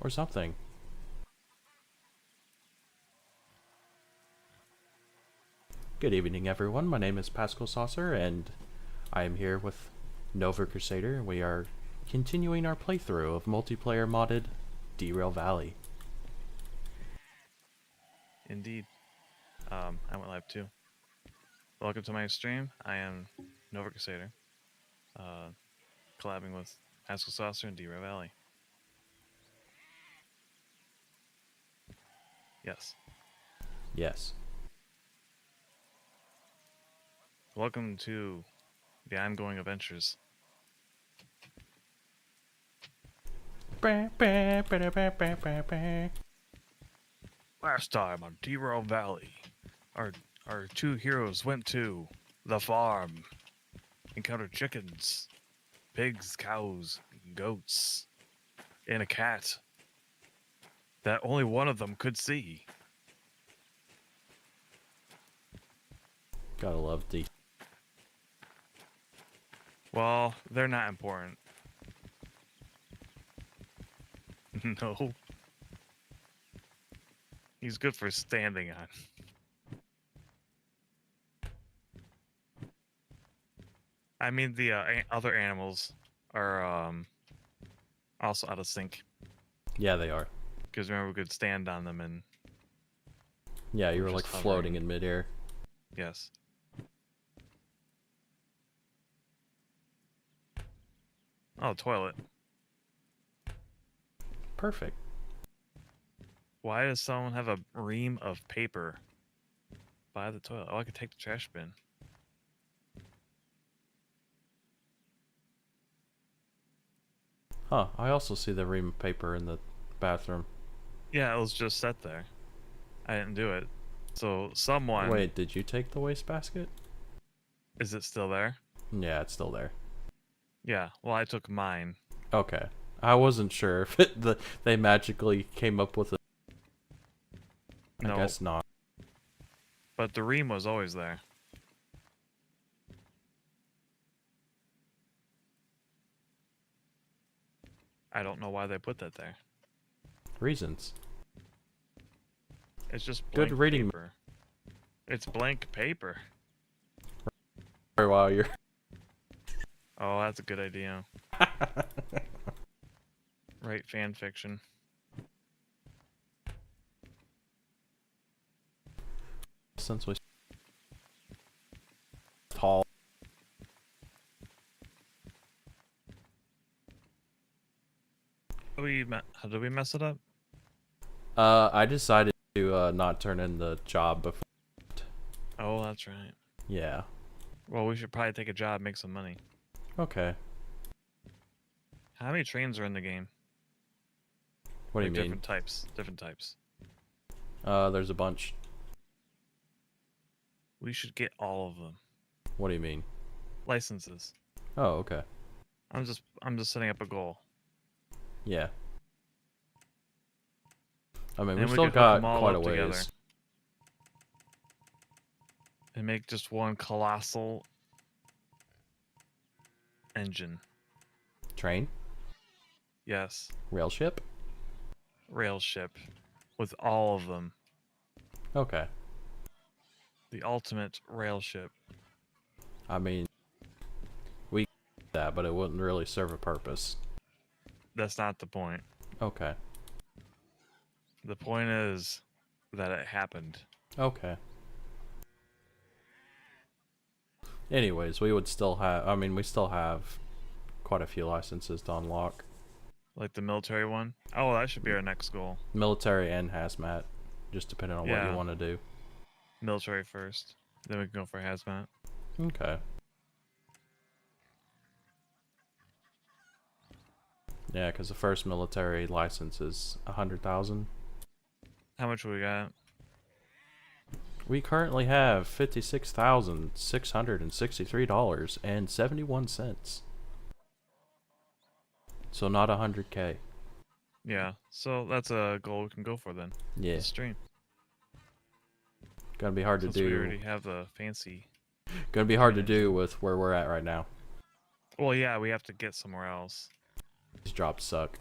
or something. Good evening, everyone. My name is Pascal Saucer, and I am here with Nova Crusader. We are continuing our playthrough of multiplayer modded Derail Valley. Indeed. I went live too. Welcome to my stream. I am Nova Crusader, collabing with Pascal Saucer and Derail Valley. Yes. Yes. Welcome to the ongoing adventures. Last time on Derail Valley, our two heroes went to the farm, encountered chickens, pigs, cows, goats, and a cat that only one of them could see. Gotta love D. Well, they're not important. No. He's good for standing on. I mean, the other animals are also out of sync. Yeah, they are. Because remember, we could stand on them and... Yeah, you were like just floating hovering. in midair. Yes. Oh, toilet. Perfect. Why does someone have a ream of paper by the toilet? Oh, I could take the trash bin. Huh, I also see the ream of paper in the bathroom. Yeah, it was just set there. I didn't do it. So someone... Wait, did you take the wastebasket? Is it still there? Yeah, it's still there. Yeah, well, I took mine. Okay. I wasn't sure if they magically came up with a... I No, guess not. but the ream was always there. I don't know why they put that there. Reasons. It's just blank Good reading. paper. It's blank paper. For a while you're... Oh, that's a good idea. Write fan fiction. Since we... Tall. How did we mess it up? I decided to not turn in the job before. Oh, that's right. Yeah. Well, we should probably take a job, make some money. Okay. How many trains are in the game? What do you Like mean? Different types. Different types. There's a bunch. We should get all of them. What do you mean? Licenses. Oh, okay. I'm just setting up a goal. Yeah. I mean, And we've we still could hook got them all quite a up ways. together. And make just one colossal engine. Train? Yes. Rail ship? Rail ship. With all of them. Okay. The ultimate rail ship. I mean, we could do that, but it wouldn't really serve a purpose. That's not the point. Okay. The point is that it happened. Okay. Anyways, we would still have... I mean, we still have quite a few licenses to unlock. Like the military one? Oh, that should be our next goal. Military and hazmat. Just depending on what Yeah. you want to do. Military first. Then we can go for hazmat. Okay. Yeah, because the first military license is 100,000. How much we got? We currently have $56,663.71. So not 100K. Yeah. So that's a goal we can go for then. Yeah. This stream. Gonna be hard to Since do. we already have the fancy. Gonna be hard to do with where we're at right now. Well, yeah, we have to get somewhere else. These drops suck.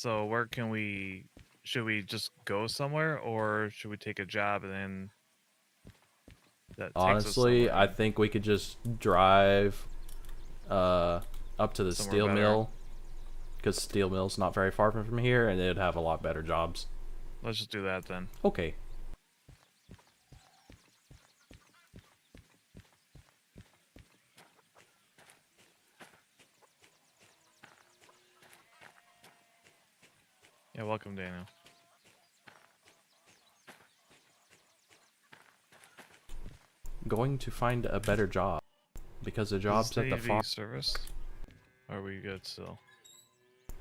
So where can we? Should we just go somewhere, or should we take a job and then that takes us Honestly, I somewhere? think we could just drive up to the Somewhere steel better. mill, because steel mill's not very far from here, and they'd have a lot better jobs. Let's just do that then. Okay. Yeah, welcome, Daniel. Going to find a better job, because the Does jobs this at need the to farm. be serviced? Or are we good still?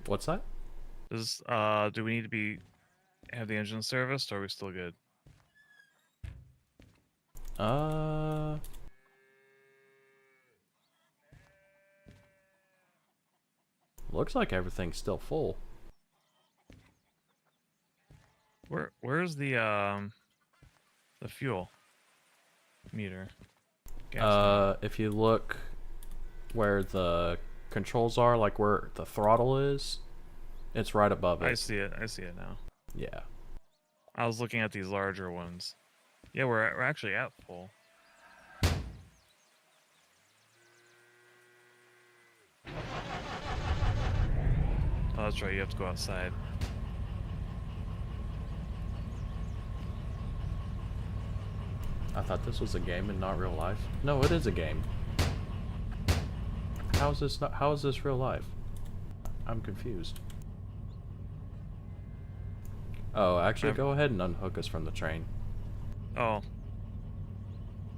What's that? Do we need to be have the engine serviced, or are we still good? Uh, looks like everything's still full. Where's the fuel meter? Gas If you look where the controls are, like where the throttle is, it's right above meter. it. I see it now. Yeah. I was looking at these larger ones. Yeah, we're actually at full. Oh, that's right. You have to go outside. I thought this was a game and not real life. No, it is a game. How is this not? How is this real life? I'm confused. Oh, actually, go ahead and unhook us from the train. Oh,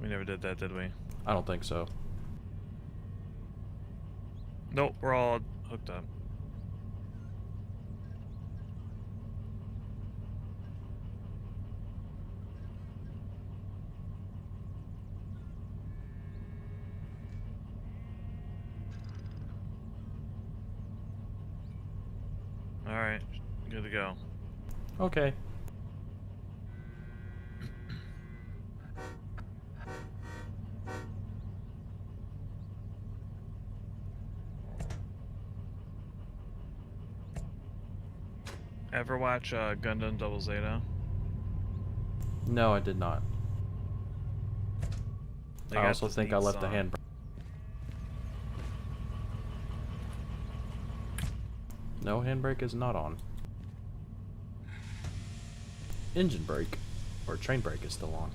we never did that, did we? I don't think so. Nope, we're all hooked up. All right, good to go. Okay. Ever watch Gundam Double Zeta? No, I did not. They I got also this think I neat left the song. handbrake. No, handbrake is not on. Engine brake, or train brake is still on.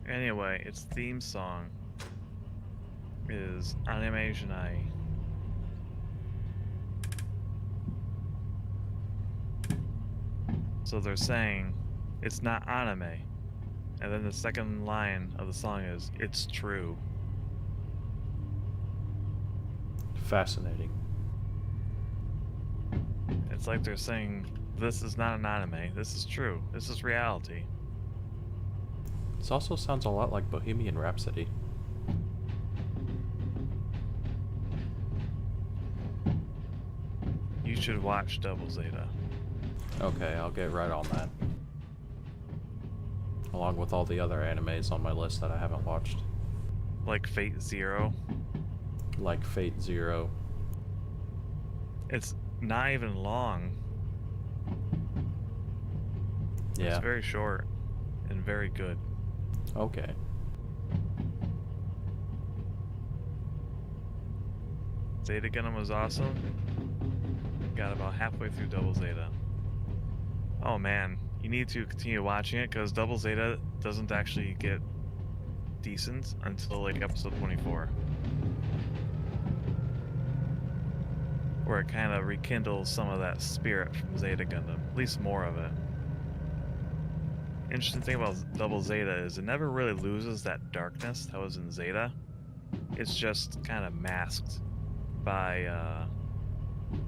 Anyway, its theme song is Animation Eye. So they're saying it's not anime. And then the second line of the song is it's true. Fascinating. It's like they're saying this is not an anime. This is true. This is reality. This also sounds a lot like Bohemian Rhapsody. You should watch Double Zeta. Okay, I'll get right on that. Along with all the other animes on my list that I haven't watched. Like Fate Zero. Like Fate Zero. It's not even long. Yeah. It's very short and very good. Okay. Zeta Gundam was awesome. Got about halfway through Double Zeta. Oh man, you need to continue watching it because Double Zeta doesn't actually get decent until like episode 24. Where it kind of rekindles some of that spirit from Zeta Gundam, at least more of it. Interesting thing about Double Zeta is it never really loses that darkness that was in Zeta. It's just kind of masked by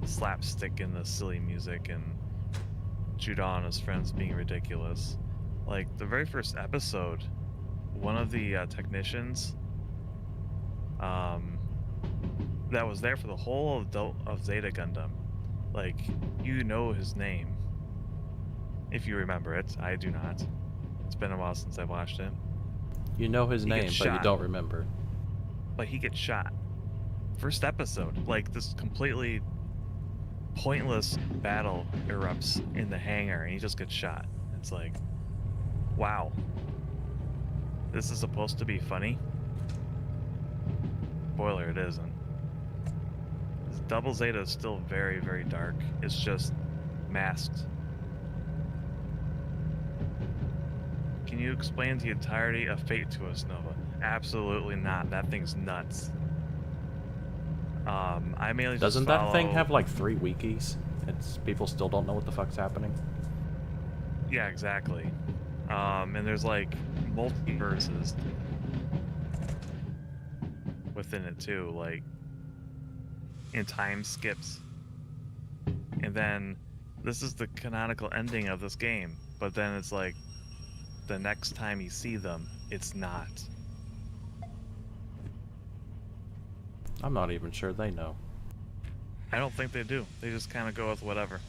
slapstick and the silly music and Judah and his friends being ridiculous. Like the very first episode, one of the technicians that was there for the whole of Zeta Gundam, like, you know his name if you remember it. I do not. It's been a while since I watched it. You know his He name, gets but you shot. don't remember. But he gets shot. First episode, like this completely pointless battle erupts in the hangar and he just gets shot. It's like, wow. This is supposed to be funny? Spoiler, it isn't. Double Zeta is still very, very dark. It's just masked. Can you explain the entirety of Fate to us, Nova? Absolutely not. That thing's nuts. I mainly Doesn't just that thing follow- have like 3 wikis? It's people still don't know what the fuck's happening. Yeah, exactly. And there's like multiverses within it too, like in time skips. And then this is the canonical ending of this game, but then it's like the next time you see them, it's not. I'm not even sure they know. I don't think they do. They just kind of go with whatever.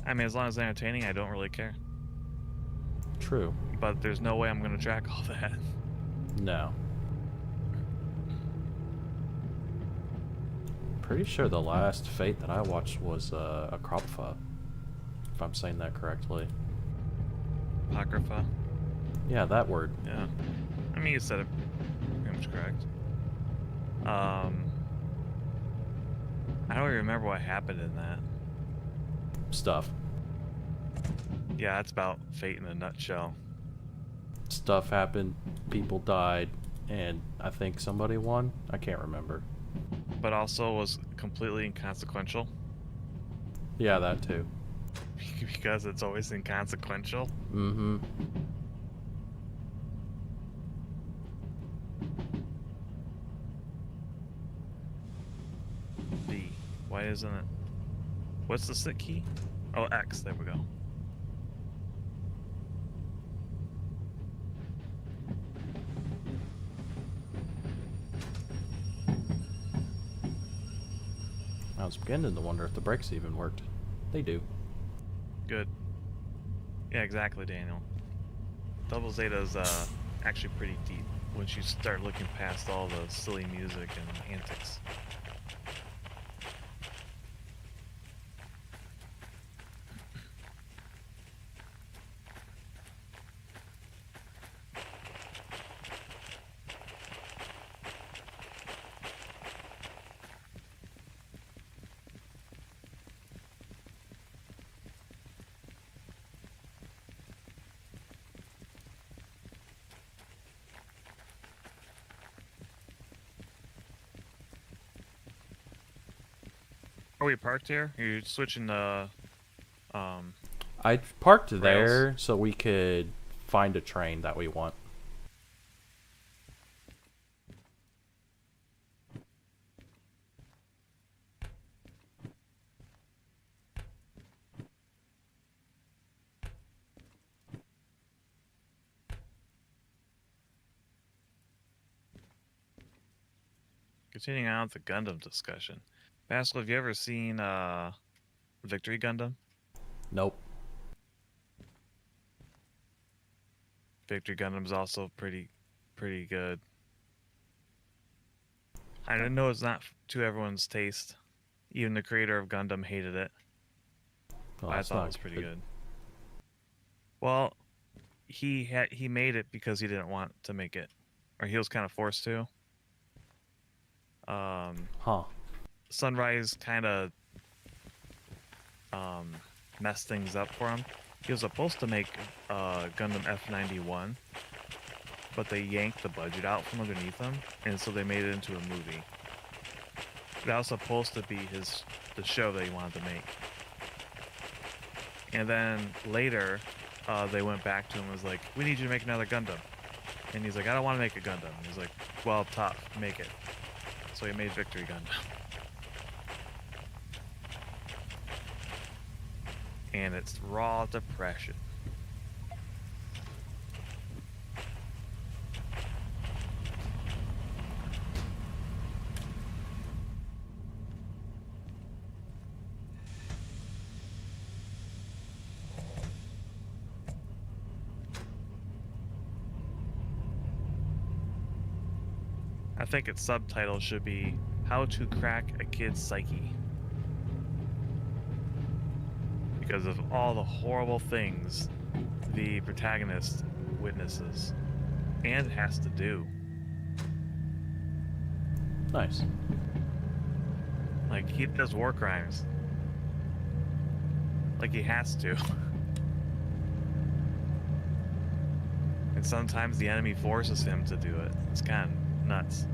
I mean, as long as it's entertaining, I don't really care. True. But there's no way I'm going to track all that. No. Pretty sure the last Fate that I watched was Apocrypha, if I'm saying that correctly. Apocrypha? Yeah, that word. Yeah. I mean, you said it pretty much correct. I don't even remember what happened in that. Stuff. Yeah, that's about Fate in a nutshell. Stuff happened, people died, and I think somebody won? I can't remember. But also was completely inconsequential. Yeah, that too. Because it's always inconsequential. Mm-hmm. V. Why isn't it? What's the sit key? Oh, X. There we go. I was beginning to wonder if the brakes even worked. They do. Good. Yeah, exactly, Daniel. Double Zeta's actually pretty deep once you start looking past all the silly music and antics. Are we parked here? You're switching the I parked Rails. there so we could find a train that we want. continuing on with the Gundam discussion. Pascal, have you ever seen Victory Gundam? Nope. Victory Gundam's also pretty good. I didn't know it's not to everyone's taste. Even the creator of Gundam hated it. Well, I that's thought it not was pretty good. good. Well, he made it because he didn't want to make it, or he was kind of forced to. Huh. Sunrise kind of messed things up for him. He was supposed to make Gundam F91, but they yanked the budget out from underneath him, and so they made it into a movie. That was supposed to be the show that he wanted to make. And then later, they went back to him and was like, "We need you to make another Gundam." And he's like, "I don't want to make a Gundam." And he's like, "Well, tough, make it." So he made Victory Gundam. And it's raw depression. I think its subtitle should be "How to Crack a Kid's Psyche." because of all the horrible things the protagonist witnesses and has to do. Nice. Like, he does war crimes. Like, he has to. And sometimes the enemy forces him to do it. It's kind of nuts.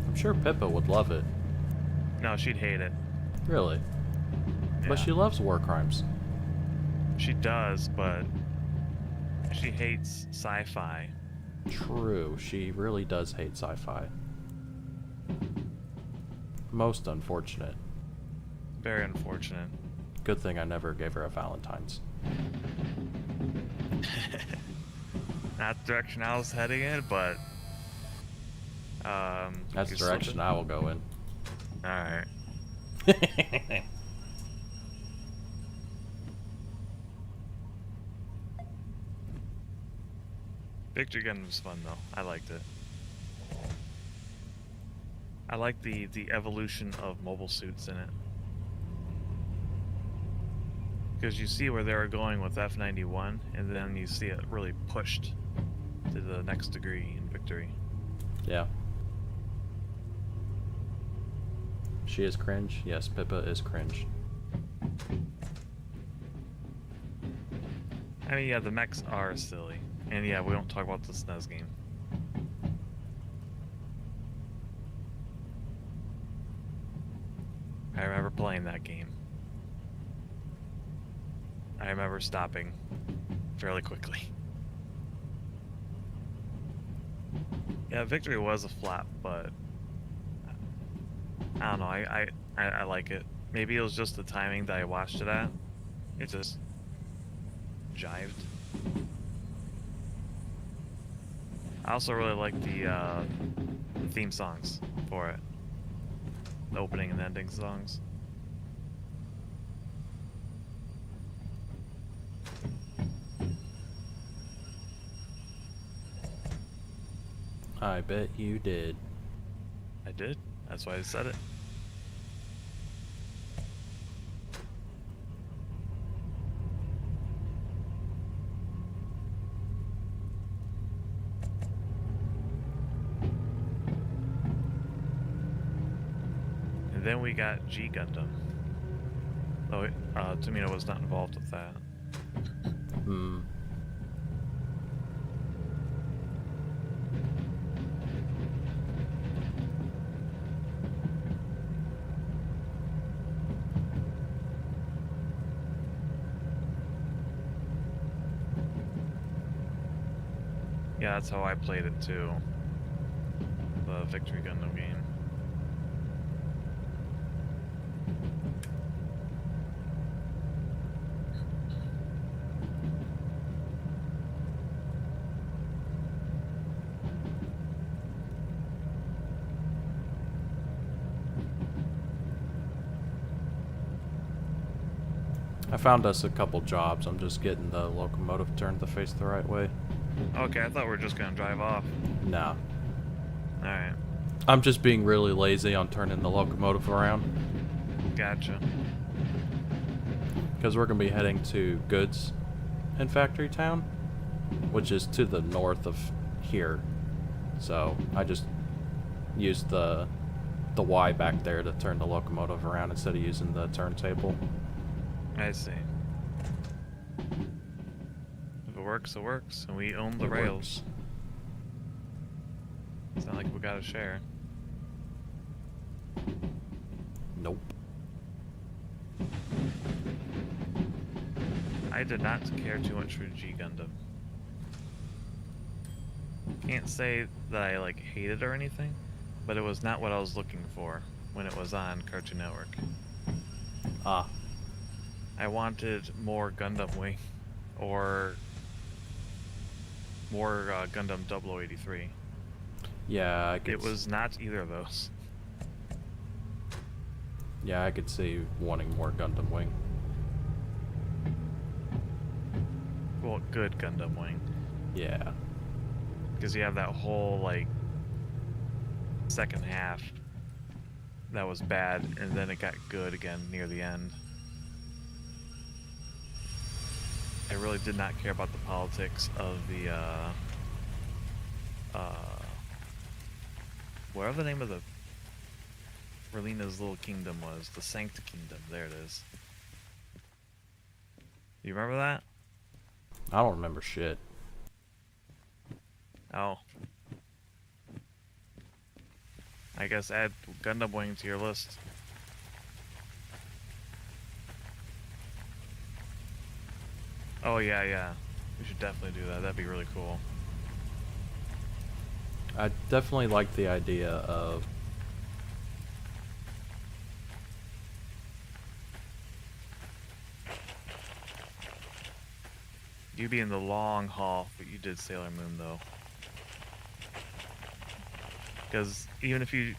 I'm sure Pippa would love it. No, she'd hate it. Really? But Yeah. she loves war crimes. She does, but she hates sci-fi. True, she really does hate sci-fi. Most unfortunate. Very unfortunate. Good thing I never gave her a Valentine's. Not the direction I was heading in, but That's the direction I will go in. Alright. Victory Gun was fun though. I liked it. I like the evolution of mobile suits in it. Because you see where they were going with F91, and then you see it really pushed to the next degree in Victory. Yeah. She is cringe. Yes, Pippa is cringe. I mean, yeah, the mechs are silly. And yeah, we don't talk about the SNES game. I remember playing that game. I remember stopping fairly quickly. Yeah, Victory was a flop, but I don't know, I like it. Maybe it was just the timing that I watched it at. It just jived. I also really like the theme songs for it. The opening and ending songs. I bet you did. I did. That's why I said it. And then we got G Gundam. Oh, Tomino was not involved with that. Hmm. Yeah, that's how I played it too. The Victory Gundam game. I found us a couple jobs. I'm just getting the locomotive turned to face the right way. Okay, I thought we were just gonna drive off. Nah. Alright, I'm just being really lazy on turning the locomotive around. gotcha. Because we're going to be heading to Goods in Factory Town, which is to the north of here. So I just used the Y back there to turn the locomotive around instead of using the turntable. I see. If it works, it works. And we own the It rails. works. It's not like we gotta share. Nope. I did not care too much for G Gundam. Can't say that I like hated or anything, but it was not what I was looking for when it was on Cartoon Network. Ah. I wanted more Gundam Wing, or more Gundam 0083. Yeah, I could. It was not either of those. Yeah, I could see wanting more Gundam Wing. Well, good Gundam Wing, Yeah. because you have that whole like second half that was bad, and then it got good again near the end. I really did not care about the politics of the whatever the name of the Relina's little kingdom was, the Sancta Kingdom. There it is. You remember that? I don't remember shit. Oh. I guess add Gundam Wing to your list. Oh yeah, yeah. We should definitely do that. That'd be really cool. I definitely like the idea of You'd be in the long haul, but you did Sailor Moon though. Because even if you...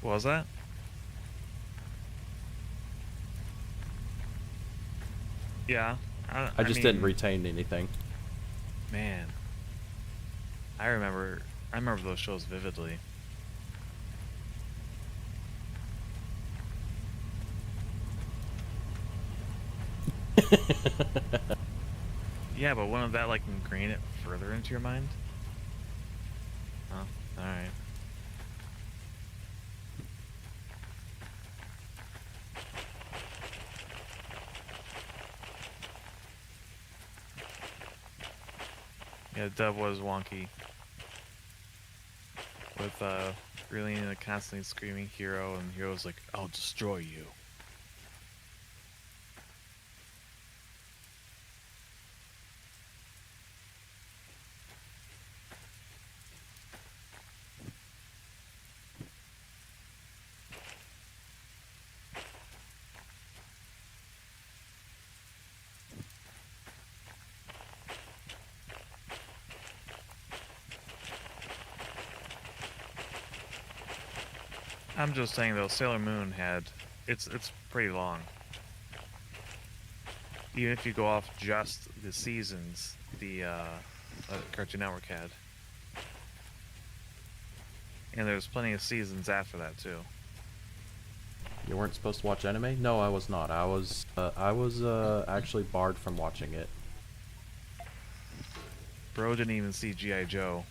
What was that? Yeah. I just mean, didn't retain anything. Man. I remember those shows vividly. Yeah, but wouldn't that like ingrain it further into your mind? Oh, alright. Yeah, dub was wonky. With really a constantly screaming hero, and the hero's like, "I'll destroy you." I'm just saying though, Sailor Moon had it's pretty long. Even if you go off just the seasons, the Cartoon Network had, and there's plenty of seasons after that too. You weren't supposed to watch anime? No, I was not. I was actually barred from watching it. Bro didn't even see G.I. Joe.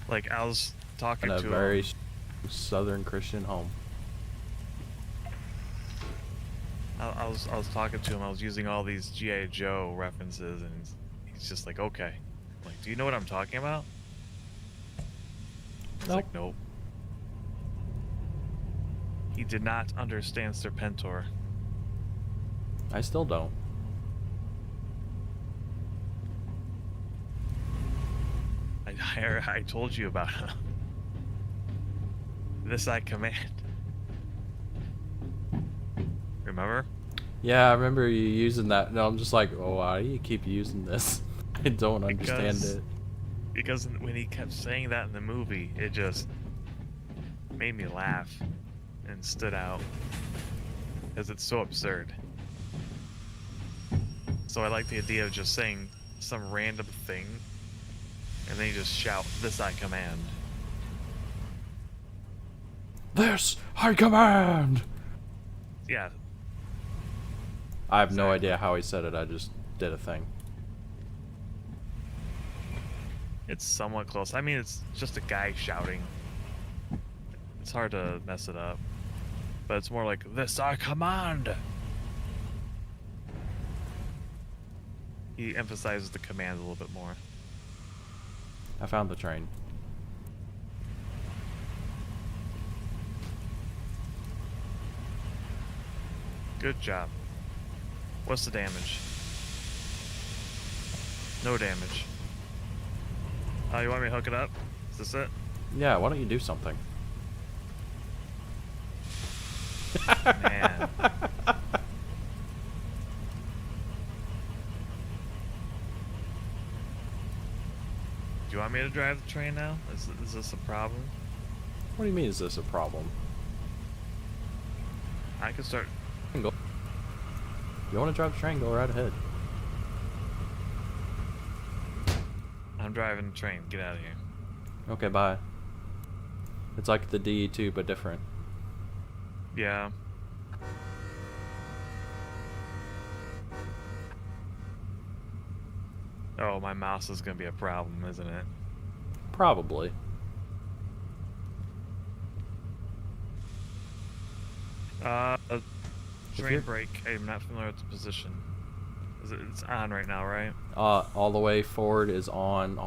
Like I was talking In a to very him. Southern Christian home. I was talking to him. I was using all these G.I. Joe references, and he's just like, "Okay." I'm like, do you know what I'm talking about? He's Nope. like, "Nope." He did not understand Serpentor. I still don't. I told you about him. This I command. Remember? Yeah, I remember you using that. No, I'm just like, oh, why do you keep using this? I don't understand it. Because when he kept saying that in the movie, it just made me laugh and stood out. Because it's so absurd. So I like the idea of just saying some random thing, and then you just shout, "This I command." This I command! Yeah. I have no Exactly. idea how he said it. I just did a thing. It's somewhat close. I mean, it's just a guy shouting. It's hard to mess it up. But it's more like, "This I command!" He emphasizes the command a little bit more. I found the train. Good job. What's the damage? No damage. Oh, you want me to hook it up? Is this it? Yeah, why don't you do something? Man. Do you want me to drive the train now? Is this a problem? What do you mean, is this a problem? I can start. Go. You want to drive the train, go right ahead. I'm driving the train. Get out of here. Okay, bye. It's like the DE2, but different. Yeah. Oh, my mouse is gonna be a problem, isn't it? Probably. Uh, If Train you're brake. I'm not familiar with the position. It's on right now, right? all the way forward is on,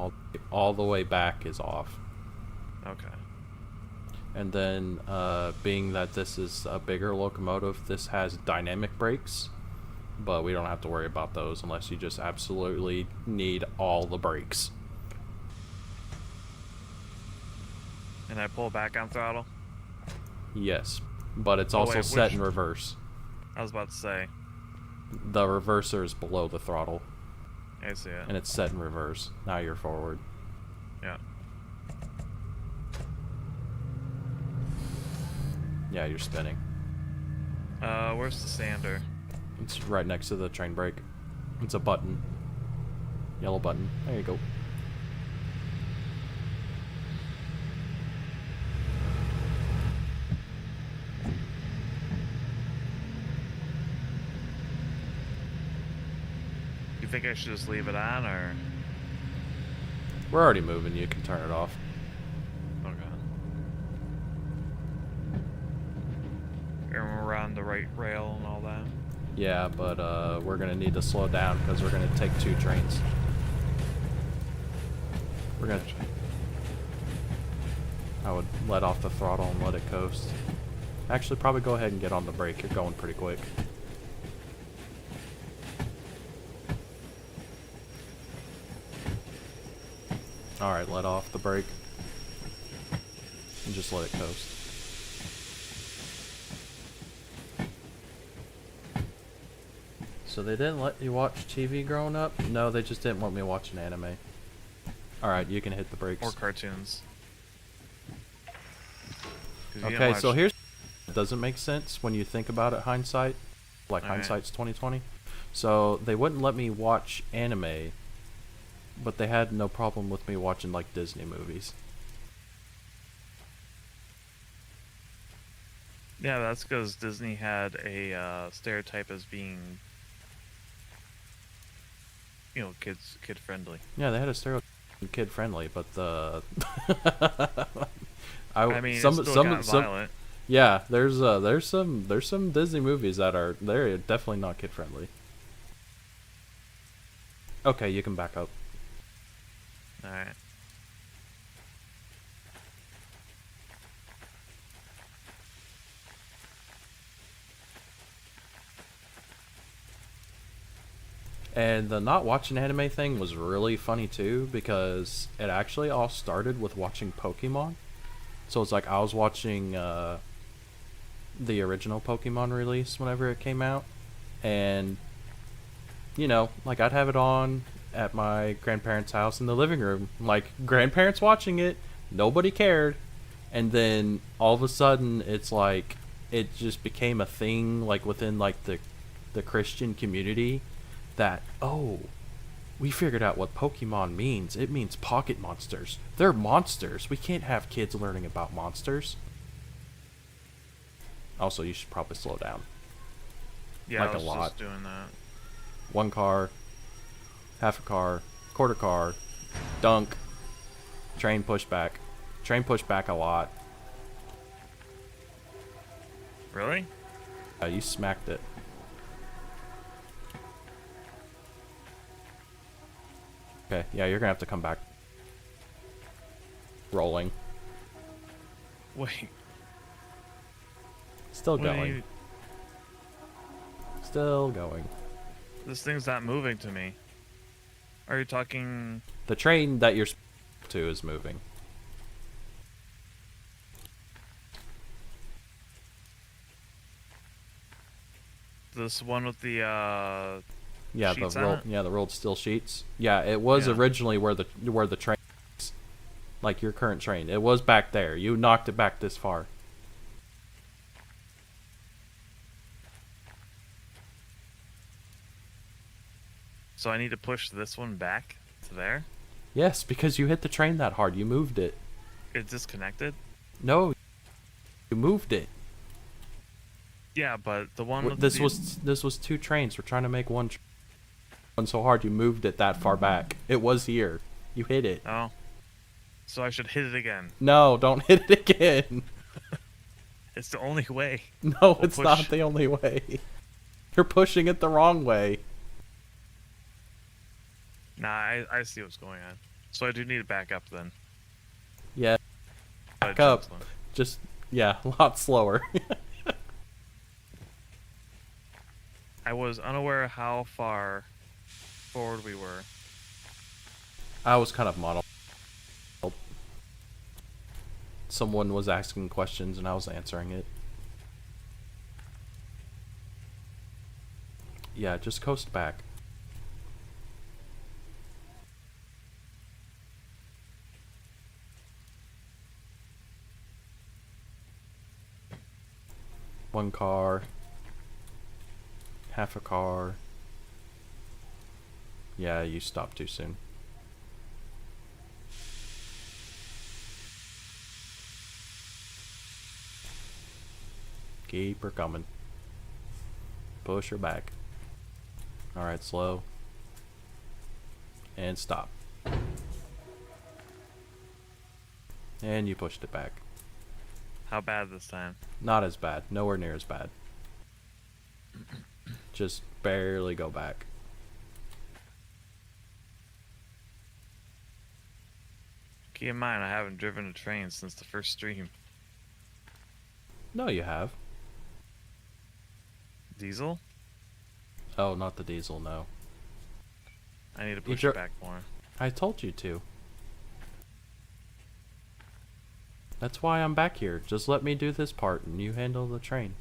all the way back is off. Okay. And then, being that this is a bigger locomotive, this has dynamic brakes, but we don't have to worry about those unless you just absolutely need all the brakes. And I pull back on throttle? Yes, but it's Oh, also wait, set which- in reverse. I was about to say. The reverser is below the throttle, I see it. and it's set in reverse. Now you're forward. Yeah. Yeah, you're spinning. Where's the sander? It's right next to the train brake. It's a button. Yellow button. There you go. You think I should just leave it on, or? We're already moving. You can turn it off. Okay. And we're on the right rail and all that. Yeah, but we're gonna need to slow down because we're gonna take 2 trains. We're gonna. I would let off the throttle and let it coast. Actually, probably go ahead and get on the brake. You're going pretty quick. Alright, let off the brake. And just let it coast. So they didn't let you watch TV growing up? No, they just didn't want me watching anime. Alright, you can hit the brakes. Or cartoons. 'Cause you didn't Okay, so watch- here's doesn't make sense when you think about it hindsight. Like Alright. hindsight's 2020. So they wouldn't let me watch anime, but they had no problem with me watching like Disney movies. Yeah, that's because Disney had a stereotype as being, kid friendly. Yeah, they had a stereotype kid friendly, but the I mean, it's still got violent. yeah, there's some Disney movies that they're definitely not kid friendly. Okay, you can back up. All right. And the not watching anime thing was really funny too, because it actually all started with watching Pokemon. So it's like I was watching the original Pokemon release whenever it came out, and like I'd have it on at my grandparents' house in the living room, like grandparents watching it, nobody cared, and then all of a sudden it's like it just became a thing like within like the Christian community that, oh, we figured out what Pokemon means. It means pocket monsters. They're monsters. We can't have kids learning about monsters. Also, you should probably slow down. Yeah, Like I was a lot. just doing that. 1 car, half a car, quarter car, dunk, train pushback. Train pushback a lot. Really? You smacked it. Okay, yeah, you're gonna have to come back. Rolling. Wait. Still what do going. you- Still going. This thing's not moving to me. Are you talking? The train that you're to is moving. This one with the Yeah, sheets the on rolled, it? yeah, the rolled steel sheets. Yeah, it was Yeah. originally where the train is. Like your current train. It was back there. You knocked it back this far. So I need to push this one back to there? Yes, because you hit the train that hard. You moved it. It's disconnected? No, you moved it. Yeah, but the one with This the... was 2 trains. We're trying to make one. And so hard you moved it that far back. It was here. You hit it. Oh. So I should hit it again. No, don't hit it again. It's the only way. No, it's not the only way. You're pushing it the wrong way. Nah, I see what's going on. So I do need to back up then. Yeah. Back up. Just, yeah, a lot slower. I was unaware how far forward we were. I was kind of mono. Someone was asking questions and I was answering it. Yeah, just coast back. One car. Half a car. Yeah, you stopped too soon. Keep her coming. Push her back. Alright, slow. And stop. And you pushed it back. How bad this time? Not as bad. Nowhere near as bad. Just barely go back. Keep in mind, I haven't driven a train since the first stream. No, you have. Diesel? Oh, not the diesel, no. I need to push it back more. I told you to. That's why I'm back here. Just let me do this part and you handle the train.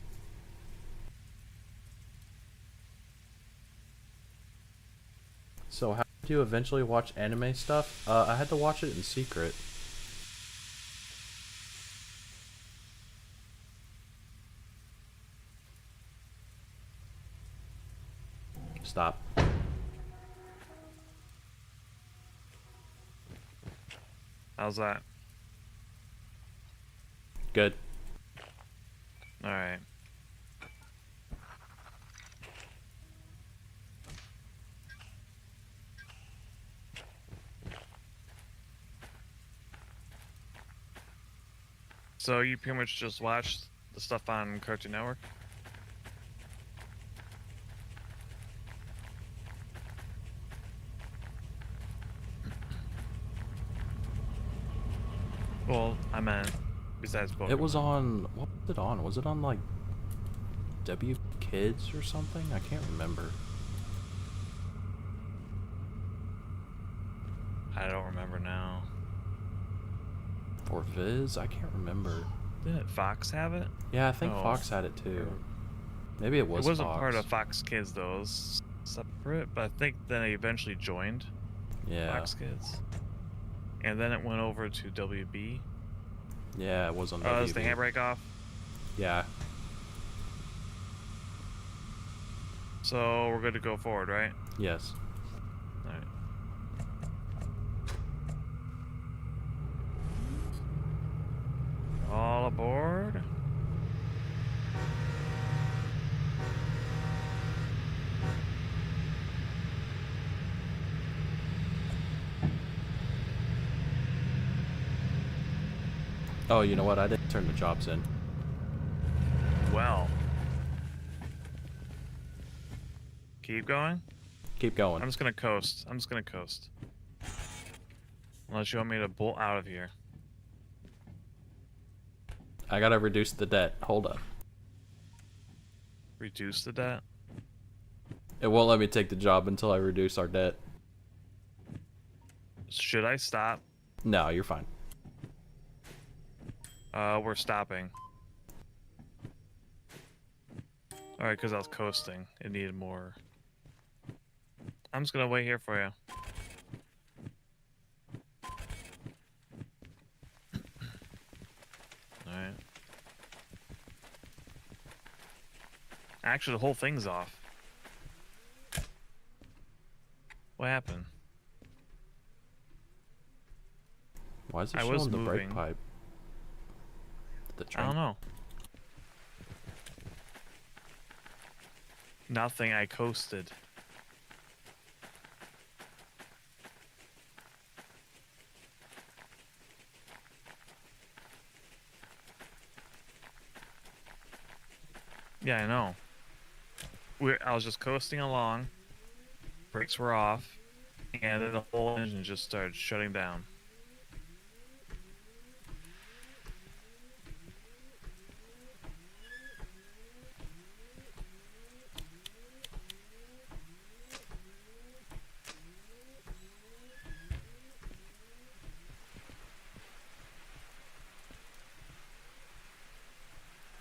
So how did you eventually watch anime stuff? I had to watch it in secret. Stop. How's that? Good. Alright. So you pretty much just watched the stuff on Cartoon Network? Well, I meant besides Pokemon. It was on, what was it on? Was it on like W Kids or something? I can't remember. I don't remember now. Or Viz? I can't remember. Didn't Fox have it? Yeah, I think Fox had it too. Maybe it was It wasn't Fox. part of Fox Kids though, it was separate, but I think then it eventually joined Fox Kids. And then it went over to WB. Yeah, it was on WB. Oh, is the handbrake off? Yeah. So we're good to go forward, right? Yes. Alright. All aboard. Oh, you know what? I didn't turn the jobs in. Well. Keep going? Keep going. I'm just gonna coast. I'm just gonna coast. Unless you want me to bolt out of here. I gotta reduce the debt. Hold up. Reduce the debt? It won't let me take the job until I reduce our debt. Should I stop? No, you're fine. We're stopping. Alright, because I was coasting. It needed more. I'm just gonna wait here for you. Alright. Actually, the whole thing's off. What happened? Why is it I was showing the moving. brake pipe? The I train. don't know. Nothing, I coasted. Yeah, I know. I was just coasting along. Brakes were off, and then the whole engine just started shutting down.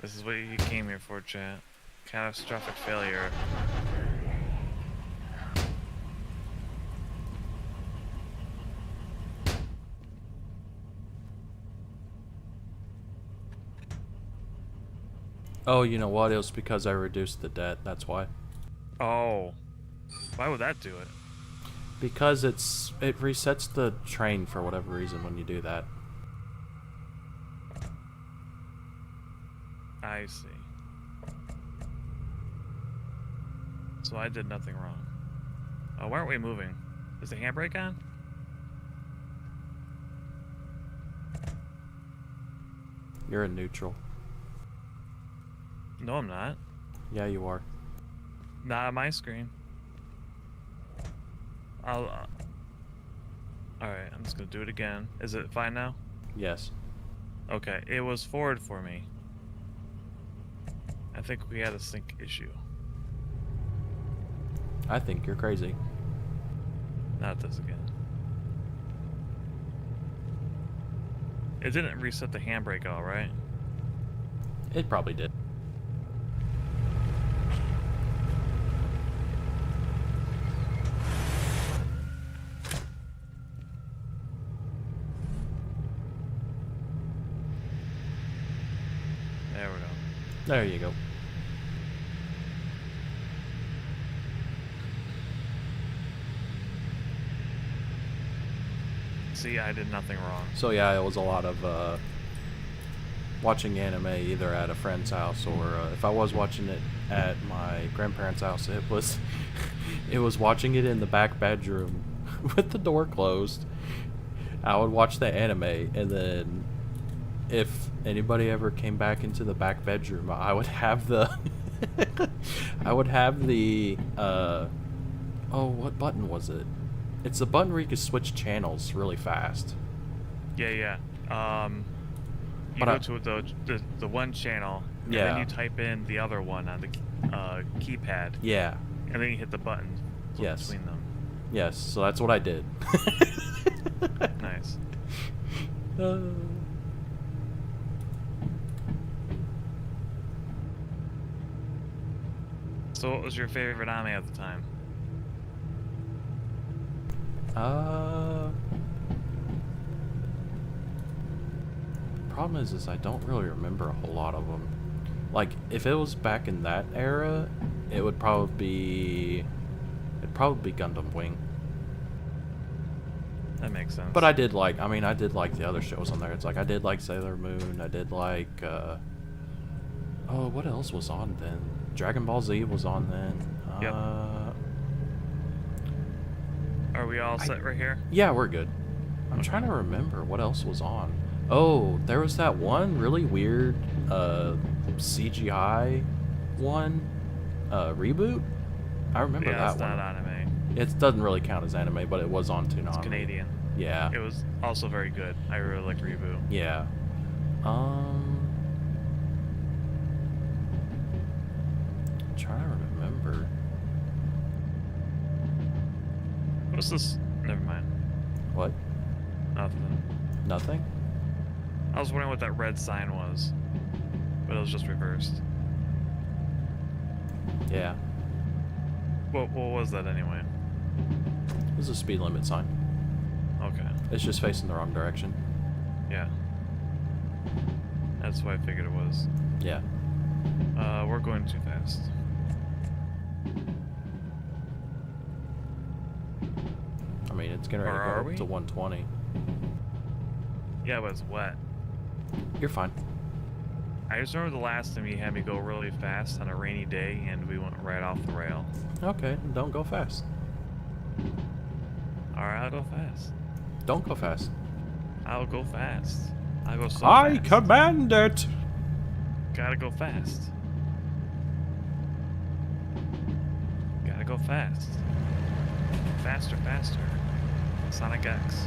This is what you came here for, chat. Catastrophic failure. Oh, you know what? It was because I reduced the debt. That's why. Oh. Why would that do it? Because it resets the train for whatever reason when you do that. I see. So I did nothing wrong. Oh, why aren't we moving? Is the handbrake on? You're in neutral. No, I'm not. Yeah, you are. Not on my screen. Alright, I'm just gonna do it again. Is it fine now? Yes. Okay, it was forward for me. I think we had a sync issue. I think you're crazy. Not this again. It didn't reset the handbrake, all right? It probably did. There we go. There you go. See, I did nothing wrong. So yeah, it was a lot of watching anime either at a friend's house or if I was watching it at my grandparents' house, it was it was watching it in the back bedroom with the door closed. I would watch the anime, and then if anybody ever came back into the back bedroom, I would have the I would have the oh, what button was it? It's the button where you can switch channels really fast. Yeah. You But go to the one channel, and Yeah. then you type in the other one on the keypad, Yeah. and then you hit the button Yes. between them. Yes, so that's what I did. Nice. So what was your favorite anime at the time? Problem is I don't really remember a whole lot of them. Like, if it was back in that era, it'd probably be Gundam Wing. That makes sense. But I did like the other shows on there. It's like I did like Sailor Moon. I did like oh, what else was on then? Dragon Ball Z was on then. Yep. Are we all set right here? Yeah, we're good. I'm trying to remember what else was on. Oh, there was that one really weird CGI one reboot. I remember Yeah, that it's one. not anime. It doesn't really count as anime, but it was on Toonami. It's Canadian. Yeah. It was also very good. I really like Reboot. Yeah. Trying to remember. What's this? Never mind. What? Nothing. Nothing? I was wondering what that red sign was, but it was just reversed. Yeah. What was that anyway? It was a speed limit sign. Okay. It's just facing the wrong direction. Yeah. That's what I figured it was. Yeah. We're going too fast. I mean, it's getting ready Or to are go we? up to 120. Yeah, but it's wet. You're fine. I just remember the last time you had me go really fast on a rainy day and we went right off the rail. Okay, don't go fast. Alright, I'll go fast. Don't go fast. I'll go fast. I'll go so I fast. command it! Gotta go fast. go fast. Faster, faster. Sonic X.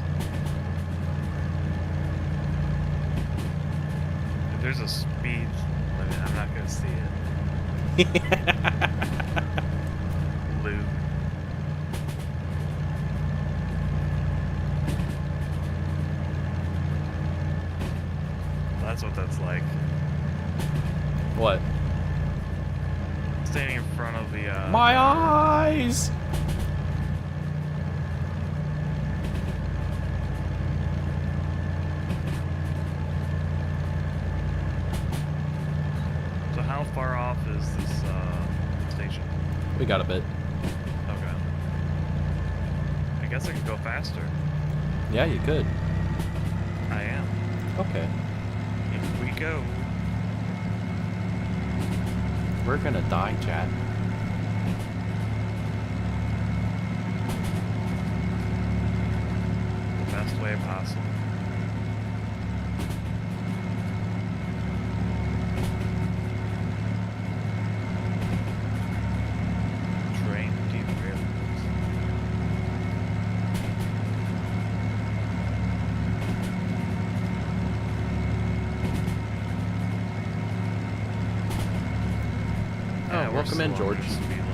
If there's a speed limit, I'm not gonna see it. Lou. That's what that's like. What? Standing in front of the, My eyes! So how far off is this, station? We got a bit. Okay. I guess I could go faster. Yeah, you could. I am. Okay. Here we go. We're gonna die, chat. The best way possible. Train derailed. Oh, welcome in, George. Speed limit.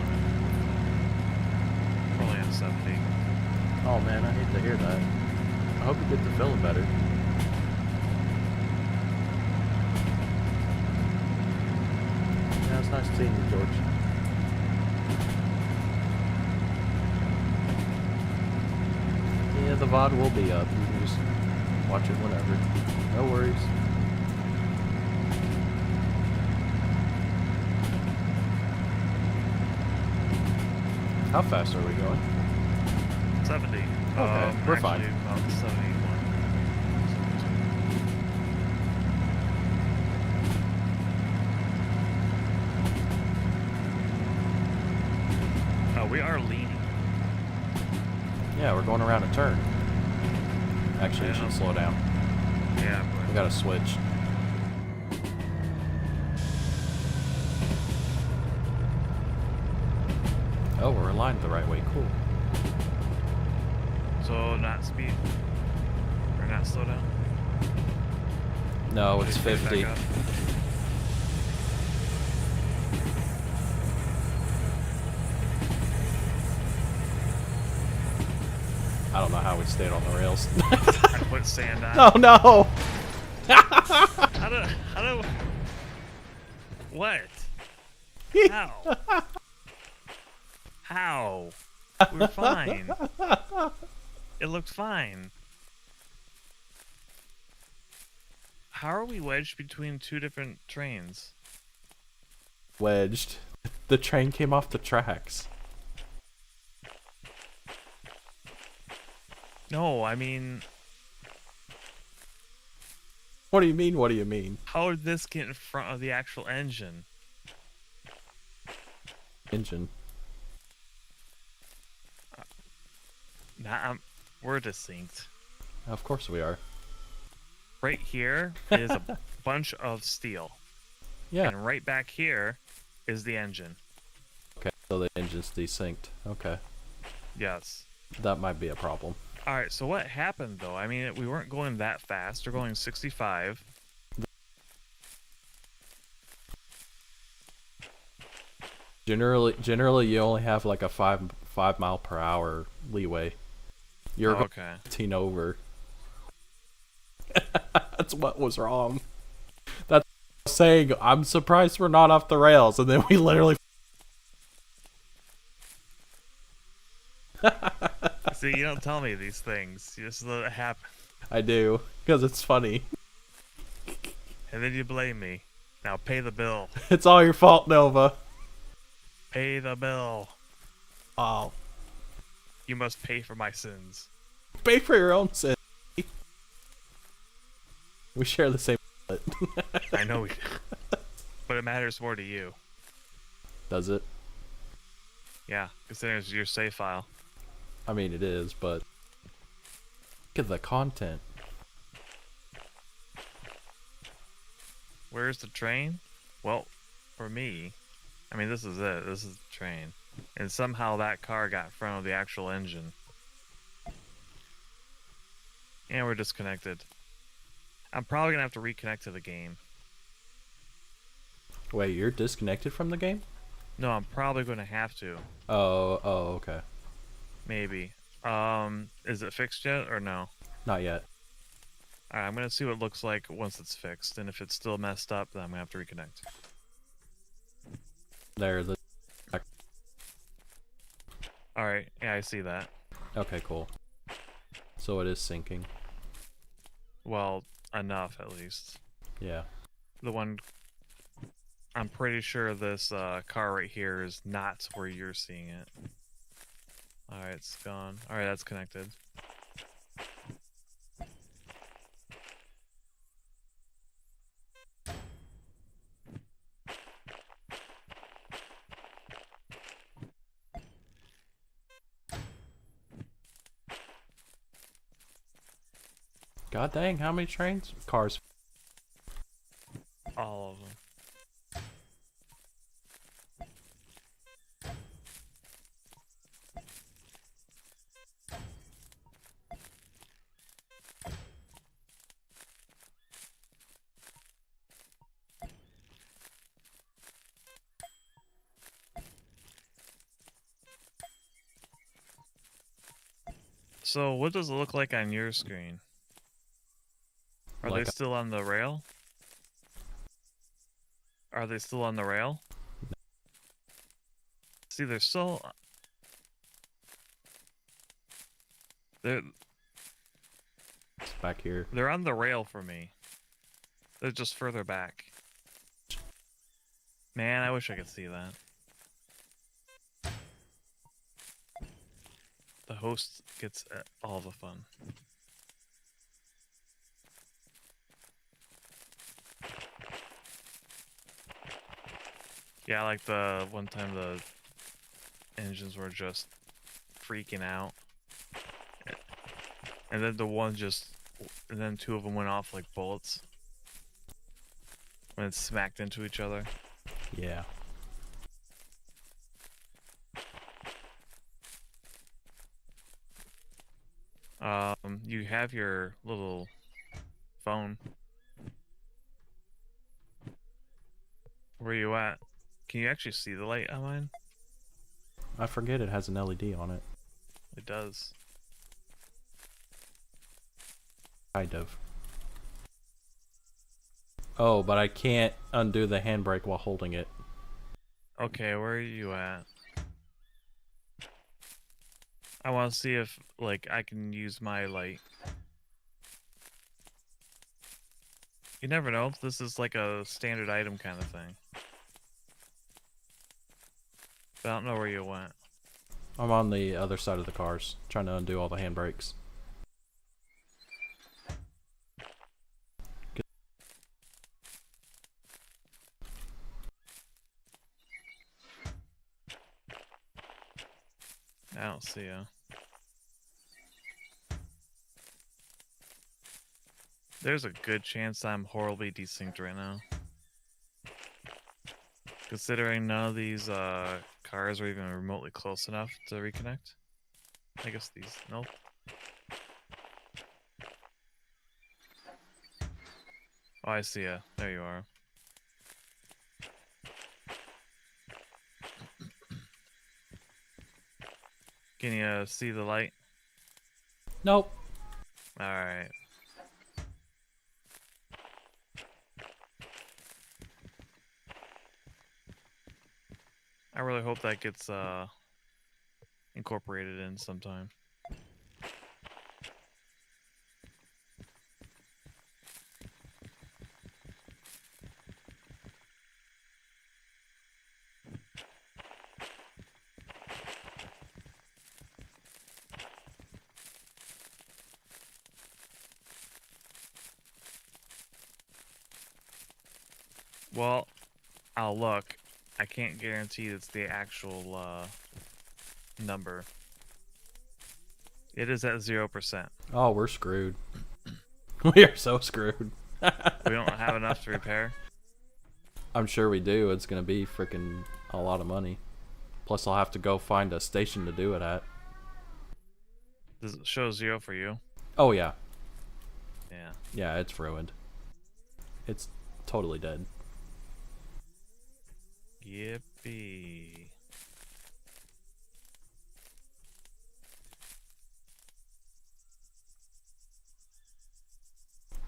We're only at 70. Oh man, I hate to hear that. I hope you get to feeling better. Yeah, it's nice seeing you, George. Yeah, the VOD will be up. You can just watch it whenever. No worries. How fast are we going? 70. Okay, we're fine. Actually, about 71. We are leaning. Yeah, we're going around a turn. Actually, you Yeah. should slow down. Yeah, We gotta switch. Oh, we're aligned the right way. Cool. so not speed. Or not slow down. No, it's Just pick it 50. back up. I don't know how we stayed on the rails. I put sand on. Oh no! How do what? How? How? We're fine. It looked fine. How are we wedged between two different trains? Wedged. The train came off the tracks. No, I mean, What do you mean? What do you mean? how did this get in front of the actual engine? Engine. Nah, we're distinct. Of course we are. Right here is a bunch of steel. Yeah. And right back here is the engine. Okay. So the engine's desynced. Okay. Yes. That might be a problem. Alright, so what happened though? I mean, we weren't going that fast. We're going 65. Generally, you only have like a 5 mile per hour leeway. You're Oh, okay. 15 over. That's what was wrong. That's what I was saying. I'm surprised we're not off the rails, and then we literally. See, you don't tell me these things. You just let it happen. I do, because it's funny. And then you blame me. Now pay the bill. It's all your fault, Nova. Pay the bill. Oh, You must pay for my sins. pay for your own sin. We share the same. I know we do. But it matters more to you. Does it? Yeah, considering it's your save file. I mean, it is, but look at the content. Where's the train? Well, for me, I mean, this is it. This is the train. And somehow that car got in front of the actual engine. And we're disconnected. I'm probably gonna have to reconnect to the game. Wait, you're disconnected from the game? No, I'm probably gonna have to. Oh, okay. Maybe. Is it fixed yet or no? Not yet. Alright, I'm gonna see what it looks like once it's fixed, and if it's still messed up, then I'm gonna have to reconnect. There, the... Alright, yeah, I see that. Okay, cool. So it is syncing. Well, enough at least. Yeah. The one... I'm pretty sure this car right here is not where you're seeing it. Alright, it's gone. Alright, that's connected. God dang, how many trains? Cars. All of them. So, what does it look like on your screen? Are Like they still on the rail? Are they still on the rail? See, they're still... They're back here. on the rail for me. They're just further back. Man, I wish I could see that. The host gets all the fun. Yeah, like the one time the engines were just freaking out. And then and then two of them went off like bullets. When it smacked into each other. Yeah. You have your little phone. Where are you at? Can you actually see the light on mine? I forget it has an LED on it. It does. Kind of. Oh, but I can't undo the handbrake while holding it. Okay, where are you at? I want to see if, like, I can use my light. You never know. This is like a standard item kind of thing. But I don't know where you went. I'm on the other side of the cars, trying to undo all the handbrakes. I don't see you. There's a good chance I'm horribly desynced right now. Considering none of these cars are even remotely close enough to reconnect. I guess these, nope. Oh, I see ya. There you are. Can you see the light? Nope. Alright. I really hope that gets incorporated in sometime. Well, I'll look. I can't guarantee it's the actual number. It is at 0%. Oh, we're screwed. We are so screwed. We don't have enough to repair. I'm sure we do. It's gonna be freaking a lot of money. Plus, I'll have to go find a station to do it at. Does it show 0 for you? Oh, yeah. Yeah. Yeah, it's ruined. It's totally dead. Yippee.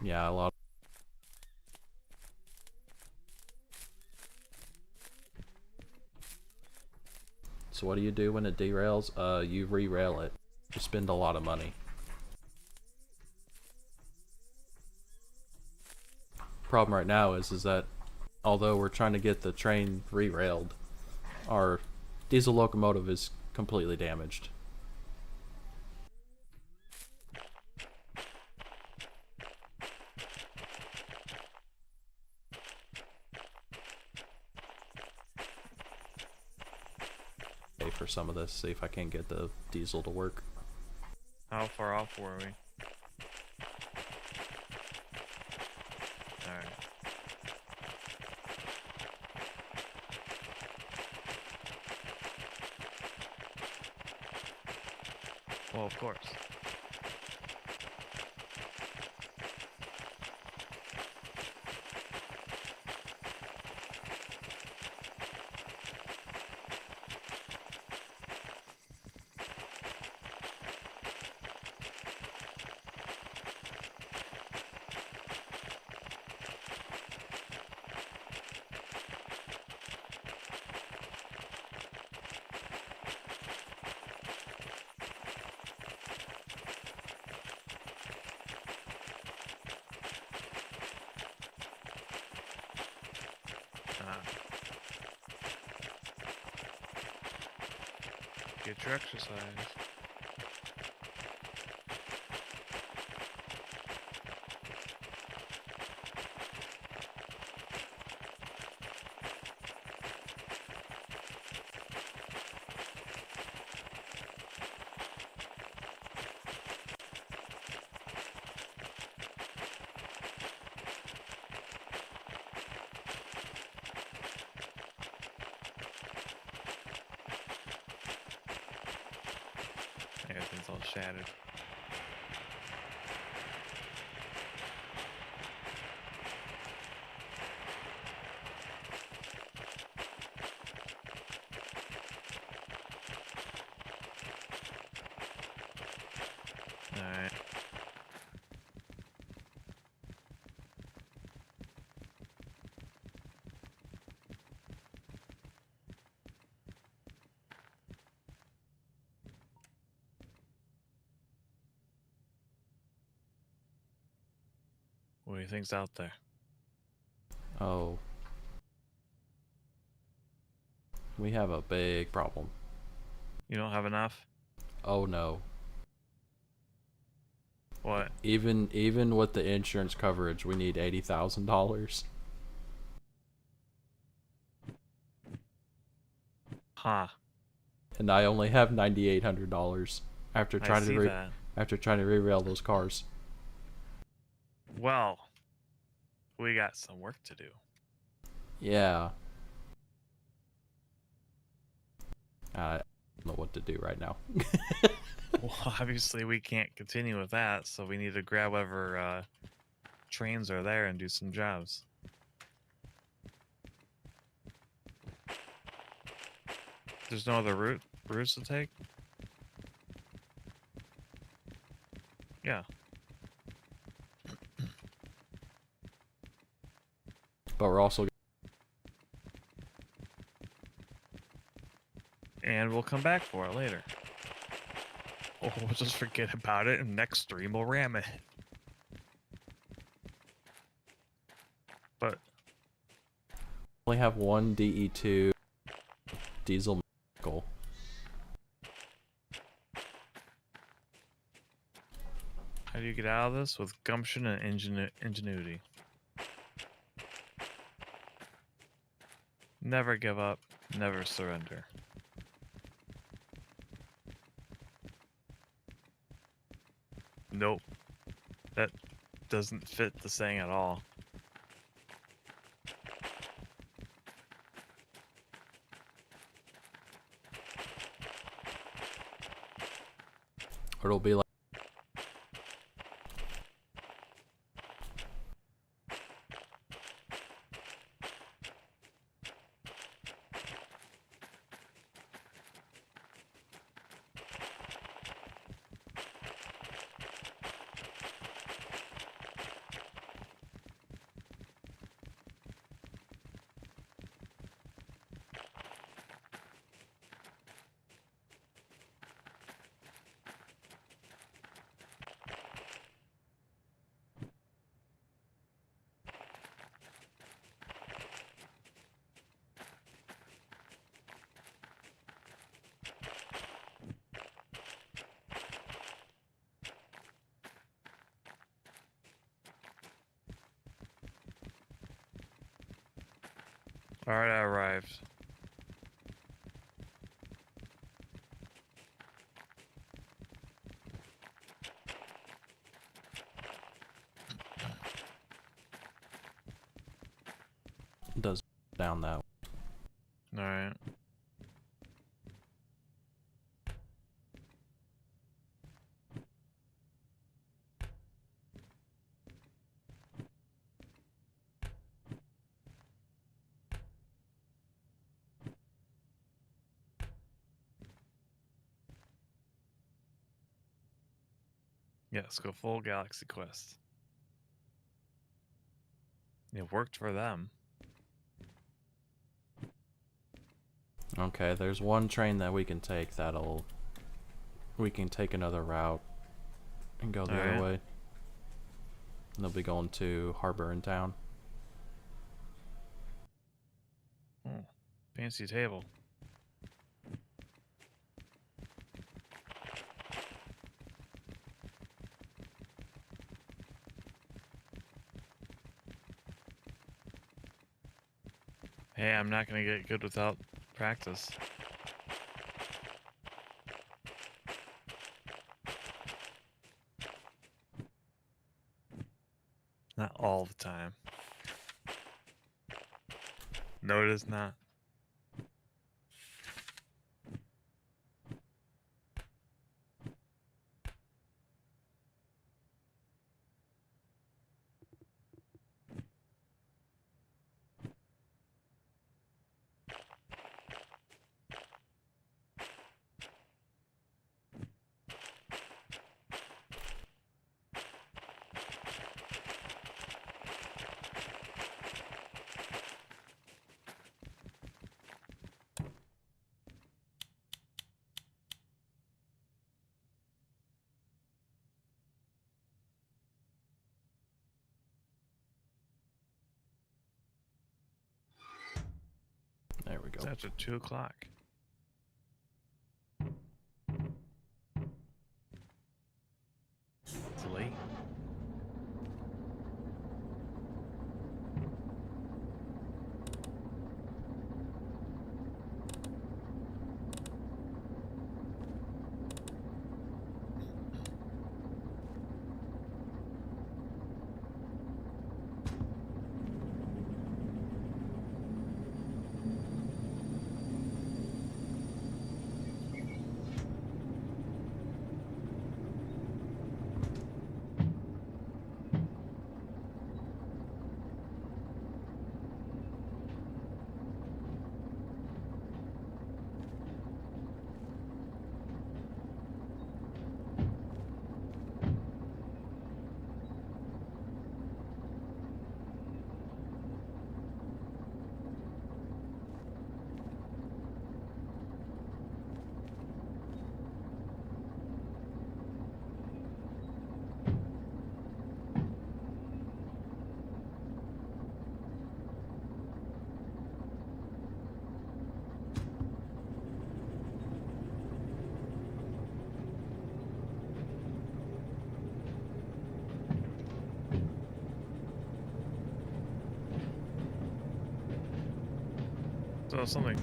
Yeah, a lot. So what do you do when it derails? You re-rail it. You spend a lot of money. Problem right now is that although we're trying to get the train re-railed, our diesel locomotive is completely damaged. Pay for some of this, see if I can get the diesel to work. How far off were we? Alright. Well, of course. Get your exercise. Everything's all shattered. Alright. What do you think's out there? Oh. We have a big problem. You don't have enough? Oh no. What? Even with the insurance coverage, we need $80,000. Huh. And I only have $9,800 after I trying see to that. after trying to re-rail those cars. Well, we got some work to do. Yeah. I don't know what to do right now. Well, obviously we can't continue with that, so we need to grab whatever trains are there and do some jobs. There's no other routes to take? Yeah. But we're also And we'll come back for it later. Or we'll just forget about it and next stream we'll ram it. But only have one DE2 diesel mechanical. how do you get out of this? With gumption and ingenuity. Never give up, never surrender. Nope. That doesn't fit the saying at all. It'll be like. Alright, I arrived. Does down that way. Alright. Yeah, let's go full Galaxy Quest. It worked for them. Okay, there's one train that we can take that'll. We can take another route and go the Alright. other way. And they'll be going to Harbor in town. Oh, fancy table. Hey, I'm not gonna get good without practice. Not all the time. No, it is not. There we It's go. after 2 o'clock. It's late. So something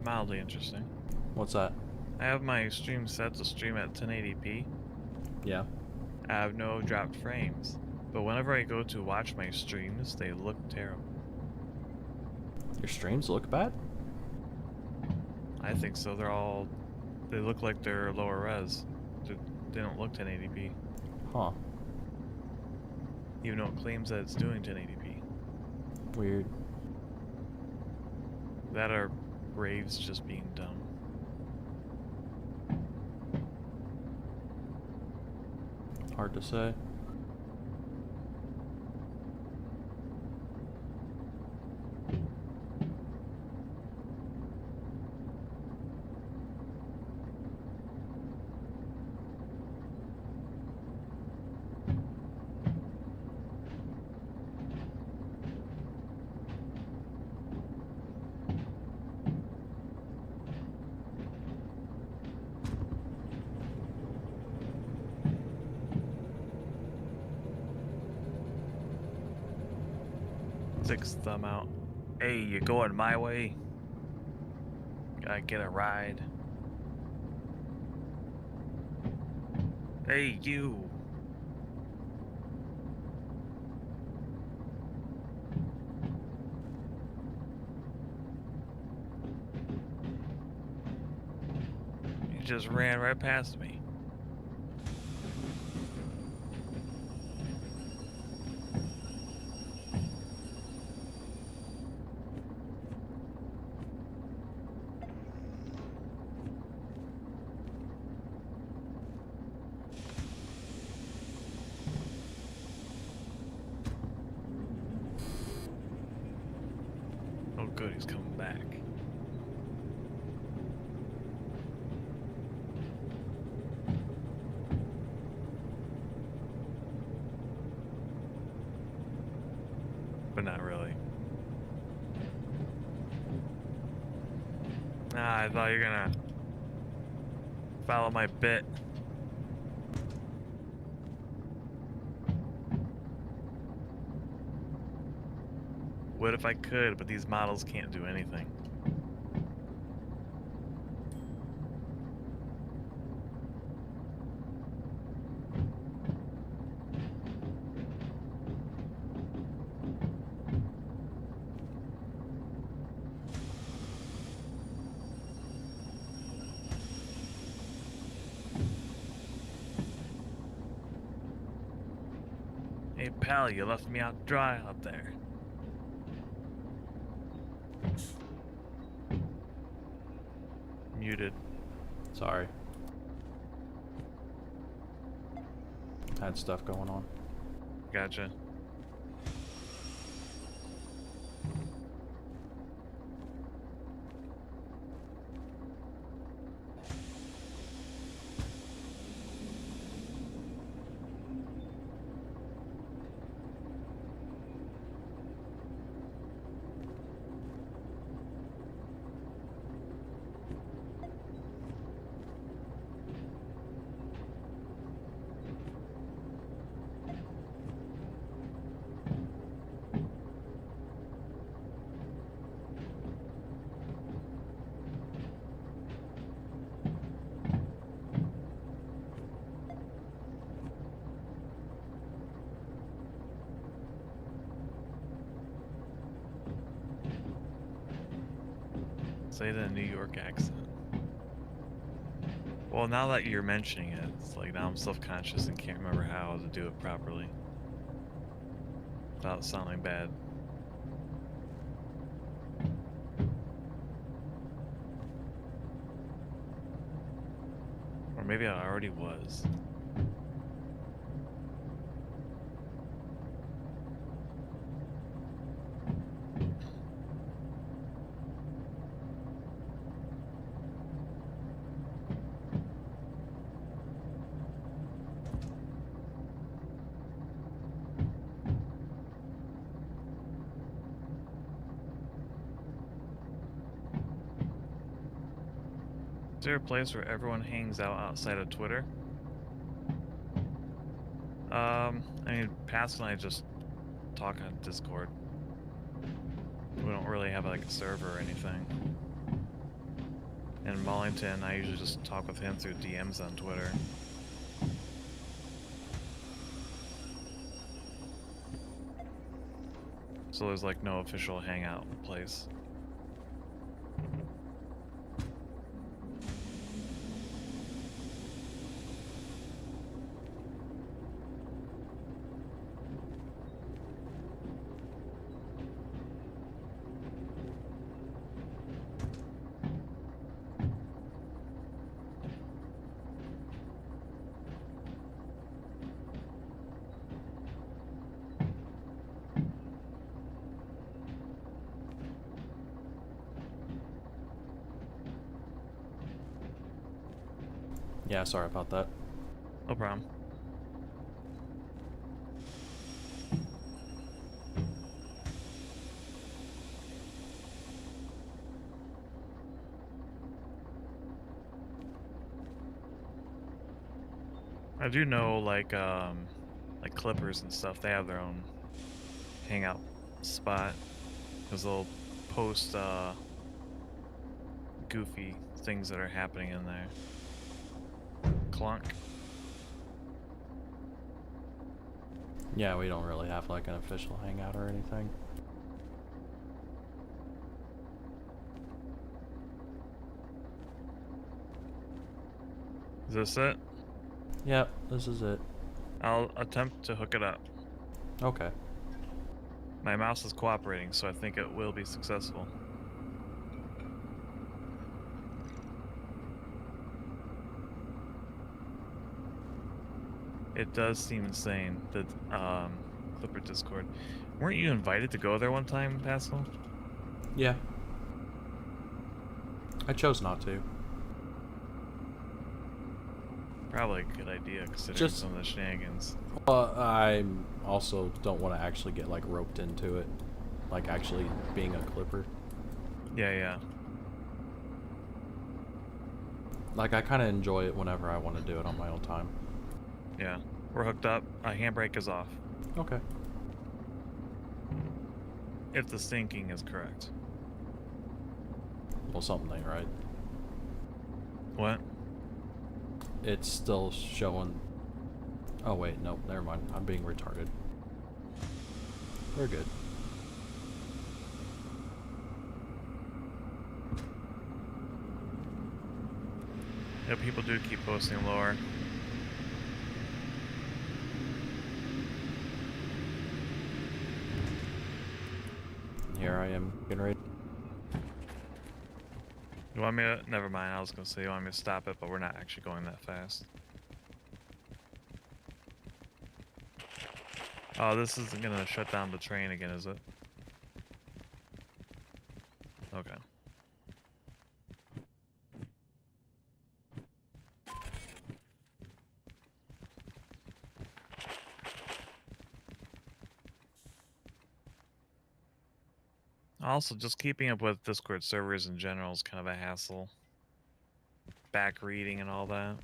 mildly interesting. What's that? I have my stream set to stream at 1080p. Yeah. I have no dropped frames. But whenever I go to watch my streams, they look terrible. Your streams look bad? I think so. They look like they're lower res. didn't look 1080p, Huh. even though it claims that it's doing 1080p. Weird. That or Brave's just being dumb. Hard to say. Six thumb out. Hey, you going my way? Gotta get a ride. Hey, you. You just ran right past me. Oh good, he's coming back. But not really. Nah, I thought you were gonna follow my bit. What if I could, but these models can't do anything. Hey pal, you left me out dry out there. Muted. Sorry. Had stuff going on. Gotcha. Say it in a New York accent. Well, now that you're mentioning it, it's like now I'm self-conscious and can't remember how to do it properly without sounding bad. Or maybe I already was. Is there a place where everyone hangs out outside of Twitter? I mean, Pascal and I just talk on Discord. We don't really have like a server or anything. In Mollington, I usually just talk with him through DMs on Twitter. So there's like no official hangout place. Yeah, sorry about that. No problem. I do know, like Clippers and stuff, they have their own hangout spot because they'll post goofy things that are happening in there. Clunk. Yeah, we don't really have like an official hangout or anything. Is this it? Yep, this is it. I'll attempt to hook it up. Okay. My mouse is cooperating, so I think it will be successful. It does seem insane, that Clipper Discord. Weren't you invited to go there one time, Pascal? Yeah. I chose not to. Probably a good idea, considering Just- some of the shenanigans. Well, I also don't want to actually get like roped into it, like actually being a Clipper. Yeah. Like I kind of enjoy it whenever I want to do it on my own time. Yeah. We're hooked up. Handbrake is off. Okay. If the syncing is correct. Well, something ain't right. What? It's still showing. Oh wait, no, never mind. I'm being retarded. We're good. Yeah, people do keep posting lore. Here I am getting ready. You want me to? Never mind. I was gonna say you want me to stop it, but we're not actually going that fast. Oh, this isn't gonna shut down the train again, is it? Okay. Also, just keeping up with Discord servers in general is kind of a hassle. Back reading and all that.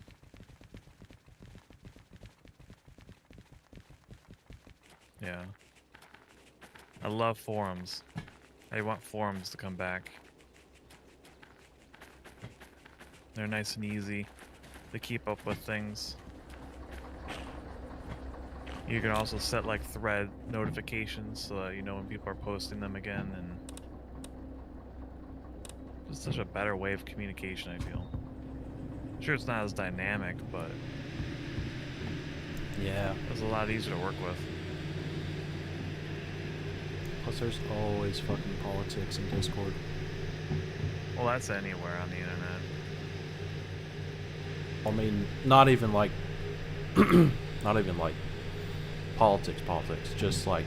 Yeah. I love forums. I want forums to come back. They're nice and easy to keep up with things. You can also set like thread notifications so that you know when people are posting them again, and just such a better way of communication, I feel. Sure, it's not as dynamic, but Yeah. it's a lot easier to work with. Plus, there's always fucking politics in Discord. Well, that's anywhere on the internet. I mean, not even like, not even like politics, just like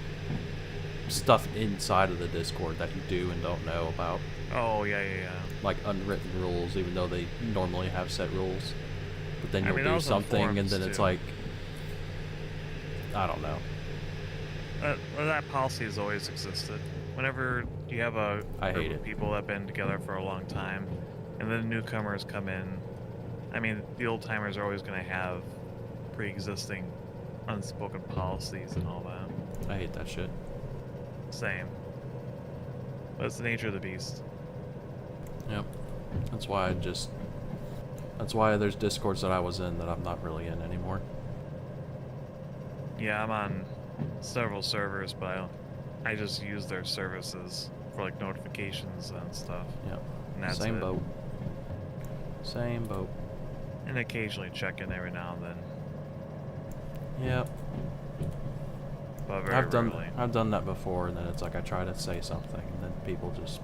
stuff inside of the Discord that you do and don't know about. Oh, yeah. Like unwritten rules, even though they normally have set rules. But then I you'll mean, do also on something and then forums, it's too. like, I don't know. That policy has always existed. Whenever you have a I group hate of it. people that have been together for a long time, and then newcomers come in, I mean, the old timers are always going to have pre-existing unspoken policies and all that. I hate that shit. Same. But it's the nature of the beast. Yep. That's why that's why there's Discords that I was in that I'm not really in anymore. Yeah, I'm on several servers, but I just use their services for like notifications and stuff. Yep. And that's Same it. boat. Same boat. And occasionally check in every now and then. Yep. But very rarely. I've done that before, and then it's like I try to say something, and then people just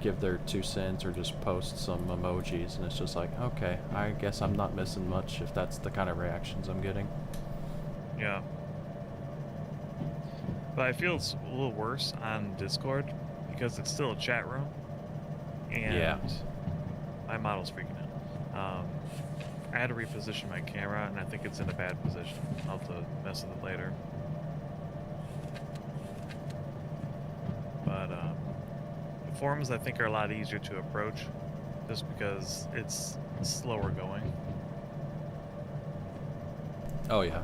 give their 2 cents or just post some emojis, and it's just like, okay, I guess I'm not missing much if that's the kind of reactions I'm getting. Yeah. But I feel it's a little worse on Discord because it's still a chat room. And Yeah. my model's freaking out. I had to reposition my camera, and I think it's in a bad position. I'll have to mess with it later. But the forums, I think, are a lot easier to approach, just because it's slower going. Oh yeah.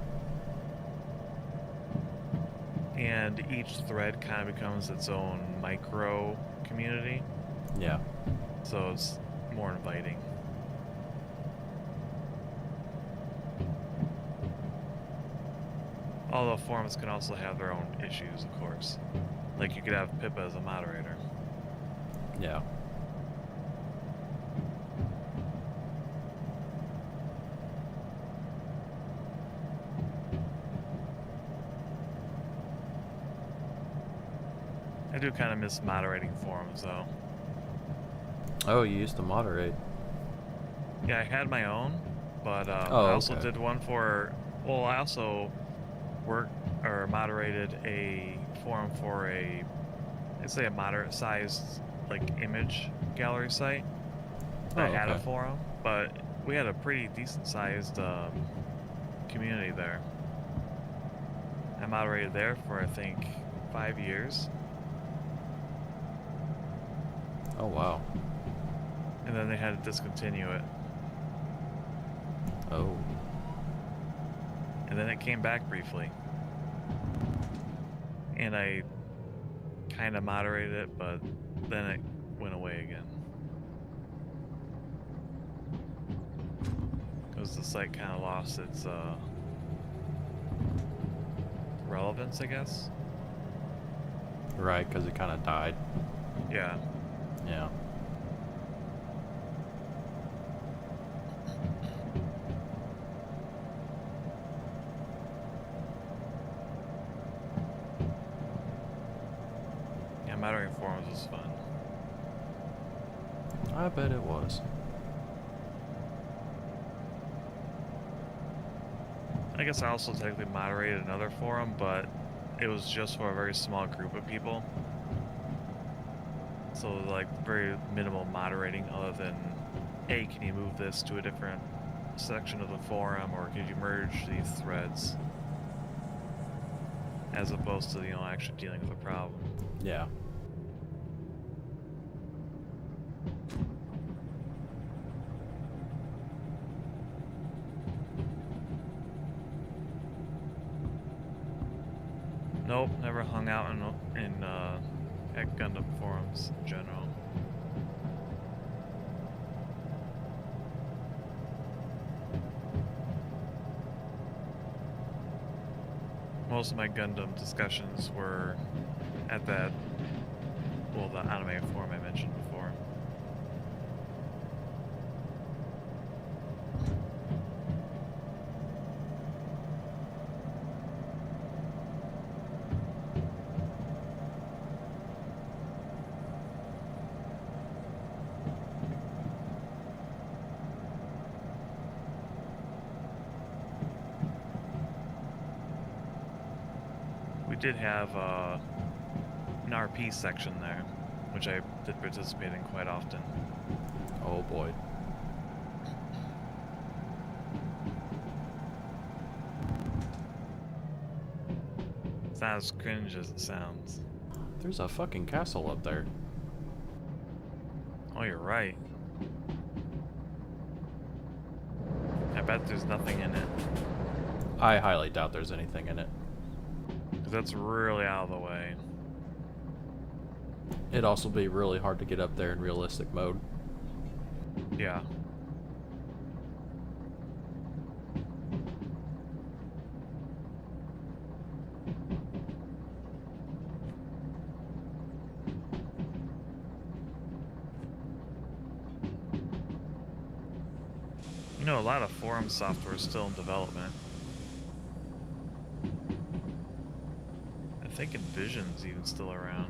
And each thread kind of becomes its own micro community, Yeah. so it's more inviting. Although forums can also have their own issues, of course. Like you could have Pippa as a moderator. Yeah. I do kind of miss moderating forums, though. Oh, you used to moderate. Yeah, I had my own, but Oh, I also okay. did one for. Well, I also worked or moderated a forum for I'd say a moderate-sized like image gallery site. Oh, I had a okay. forum, but we had a pretty decent-sized community there. I moderated there for I think 5 years. Oh, wow. And then they had to discontinue it. Oh. And then it came back briefly. And I kind of moderated it, but then it went away again. Because the site kind of lost its relevance, I guess. Right, because it kind of died. Yeah. Yeah. Yeah, moderating forums was fun. I bet it was. I guess I also technically moderated another forum, but it was just for a very small group of people. So like very minimal moderating other than, hey, can you move this to a different section of the forum, or could you merge these threads? As opposed to, you know, actually dealing with a problem. Yeah. Nope, never hung out in at Gundam forums in general. Most of my Gundam discussions were at that, well, the anime forum I mentioned before. We did have an RP section there, which I did participate in quite often. Oh, boy. It's not as cringe as it sounds. There's a fucking castle up there. Oh, you're right. I bet there's nothing in it. I highly doubt there's anything in it. Because that's really out of the way. It'd also be really hard to get up there in realistic mode. Yeah. You know, a lot of forum software is still in development. I think Envision's even still around.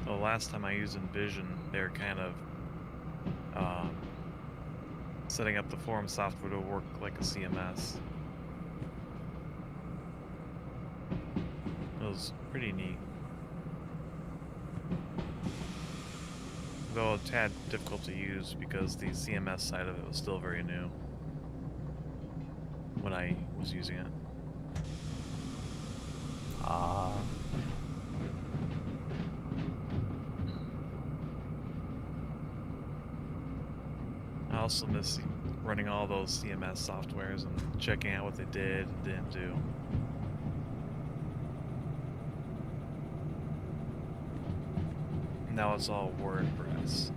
The last time I used Envision, they were kind of setting up the forum software to work like a CMS. was pretty neat. Though a tad difficult to use because the CMS side of it was still very new when I was using it. Ah. I also miss running all those CMS softwares and checking out what they did and didn't do. Now it's all WordPress.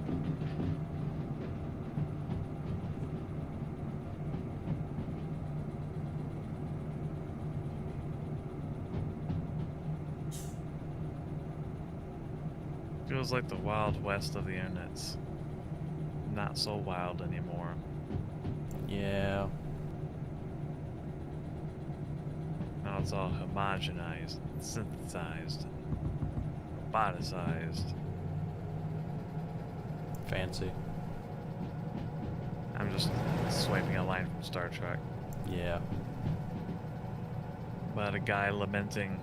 Feels like the Wild West of the internet's not so wild anymore. Yeah. Now it's all homogenized, synthesized, roboticized. Fancy. I'm just swiping a line from Star Trek Yeah. about a guy lamenting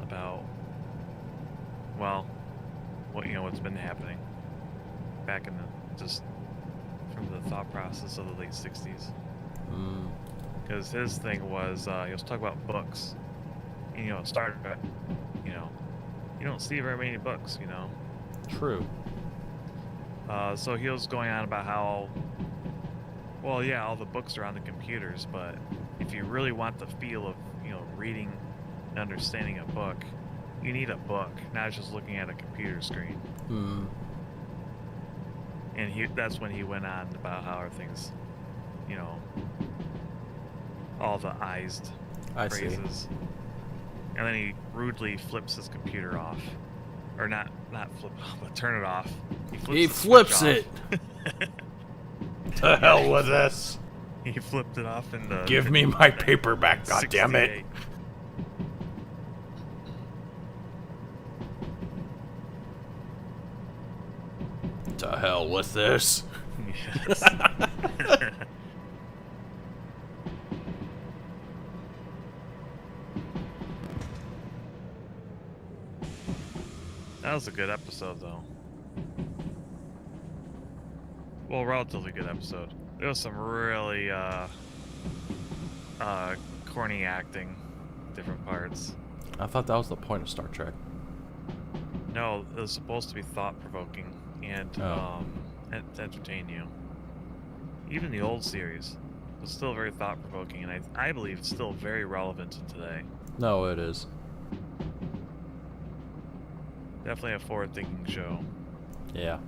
about, well, what what's been happening back in the just from the thought process of the late 60s. Because his thing was he was talking about books. And, Star Trek, you don't see very many books, True. So he was going on about how, well, yeah, all the books are on the computers, but if you really want the feel of, reading and understanding a book, you need a book, not just looking at a computer screen. And that's when he went on about how everything's, all the ized phrases. And then he rudely flips his computer off. Or not flip it off, but turn it off. He flips it! To hell with this! He flipped it off in the... Give me my paperback, goddammit! To hell with this! Yes. That was a good episode, though. Well, relatively good episode. There was some really, corny acting, different parts. I thought that was the point of Star Trek. No, it was supposed to be thought-provoking and, to entertain you. Even the old series was still very thought-provoking, and I believe it's still very relevant to today. No, it is. Definitely a forward-thinking show. Yeah.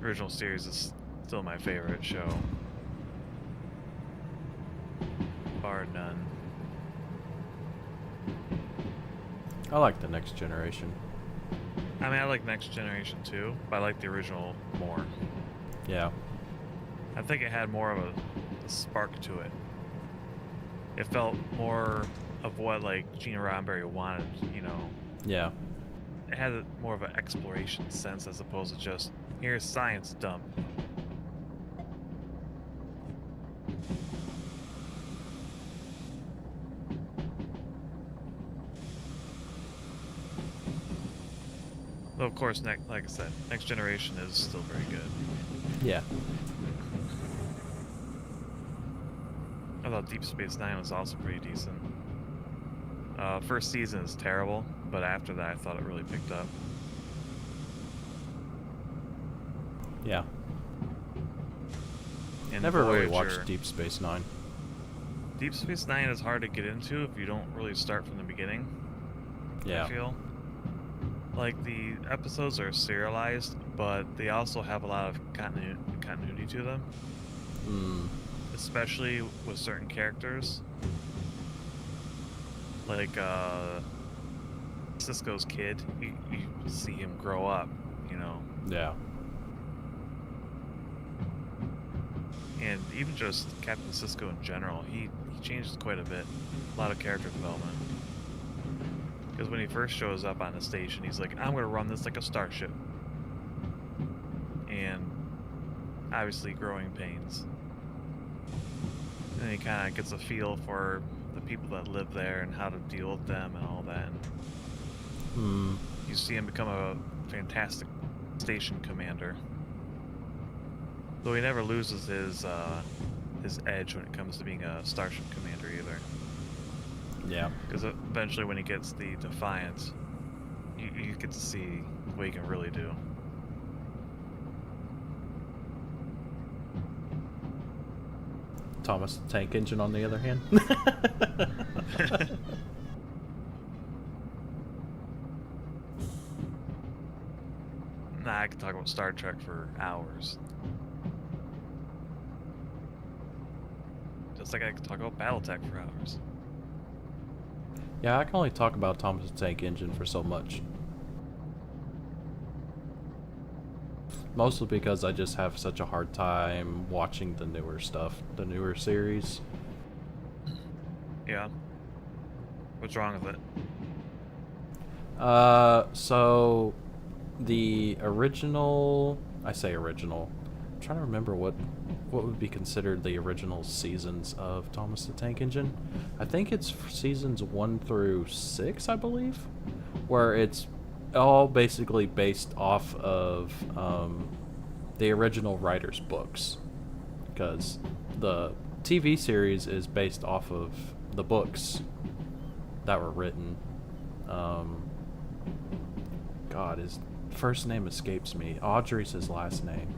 Original series is still my favorite show. Bar none. I like the Next Generation. I mean, I like Next Generation too, but I like the original more. Yeah. I think it had more of a spark to it. It felt more of what, like, Gina Roddenberry wanted, Yeah. It had more of an exploration sense as opposed to just, here's science dump. Though, of course, like I said, Next Generation is still very good. Yeah. I thought Deep Space Nine was also pretty decent. First season is terrible, but after that I thought it really picked up. Yeah. And Never really Voyager, watched Deep Space Nine. Deep Space Nine is hard to get into if you don't really start from the beginning. Yeah. I feel like the episodes are serialized, but they also have a lot of continuity to them. Especially with certain characters. Like Cisco's kid, you see him grow up, Yeah. And even just Captain Sisko in general, he changes quite a bit. A lot of character development. Because when he first shows up on the station, he's like, I'm going to run this like a starship. And obviously growing pains. And he kind of gets a feel for the people that live there and how to deal with them and all that. You see him become a fantastic station commander. Though he never loses his edge when it comes to being a starship commander either. Yeah. Because eventually when he gets the Defiant, you get to see what he can really do. Thomas the Tank Engine, on the other hand. Nah, I could talk about Star Trek for hours. Just like I could talk about Battletech for hours. Yeah, I can only talk about Thomas the Tank Engine for so much. Mostly because I just have such a hard time watching the newer stuff, the newer series. Yeah. What's wrong with it? So the original, I say original, I'm trying to remember what would be considered the original seasons of Thomas the Tank Engine. I think it's seasons 1 through 6, I believe, where it's all basically based off of the original writer's books, because the TV series is based off of the books that were written. God, his first name escapes me. Audrey's his last name,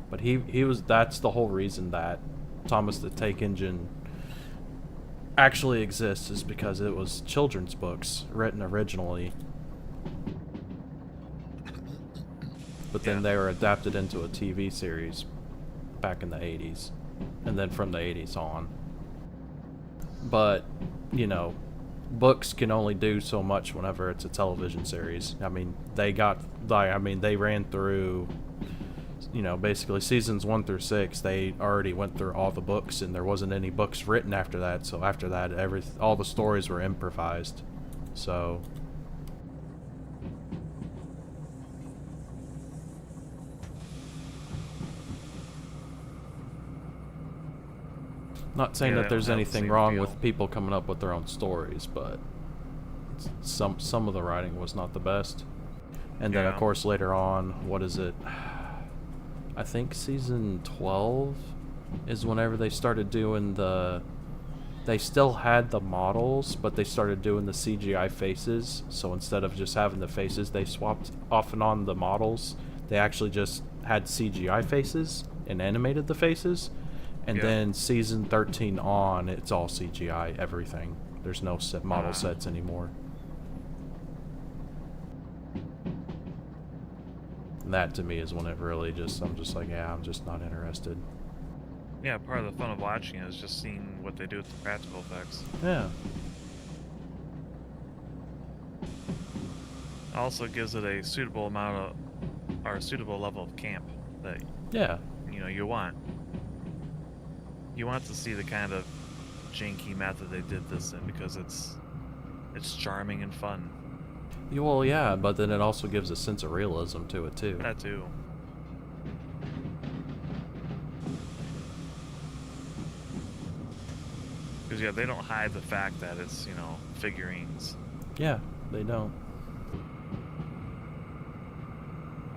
but he was. That's the whole reason that Thomas the Tank Engine actually exists, is because it was children's books written originally, but then they were adapted into a TV series back in the 80s, and then from the 80s on. But, you know, books can only do so much whenever it's a television series. I mean, they ran through, you know, basically seasons 1 through 6, they already went through all the books, and there wasn't any books written after that, so after that, all the stories were improvised. So not saying that there's anything wrong with people coming up with their own stories, but some of the writing was not the best. And then of course later on, what is it? I think season 12 is whenever they started doing they still had the models, but they started doing the CGI faces. So instead of just having the faces, they swapped off and on the models. They actually just had CGI faces and animated the faces. And then season 13 on, it's all CGI, everything. There's no model sets anymore. And that to me is when it really I'm just like, yeah, I'm just not interested. Yeah, part of the fun of watching it is just seeing what they do with the practical effects. Yeah. It also gives it a suitable amount of, or a suitable level of camp that you want. You want to see the kind of janky method they did this in, because it's charming and fun. Well, yeah, but then it also gives a sense of realism to it too. That too. Because they don't hide the fact that it's figurines. Yeah, they don't.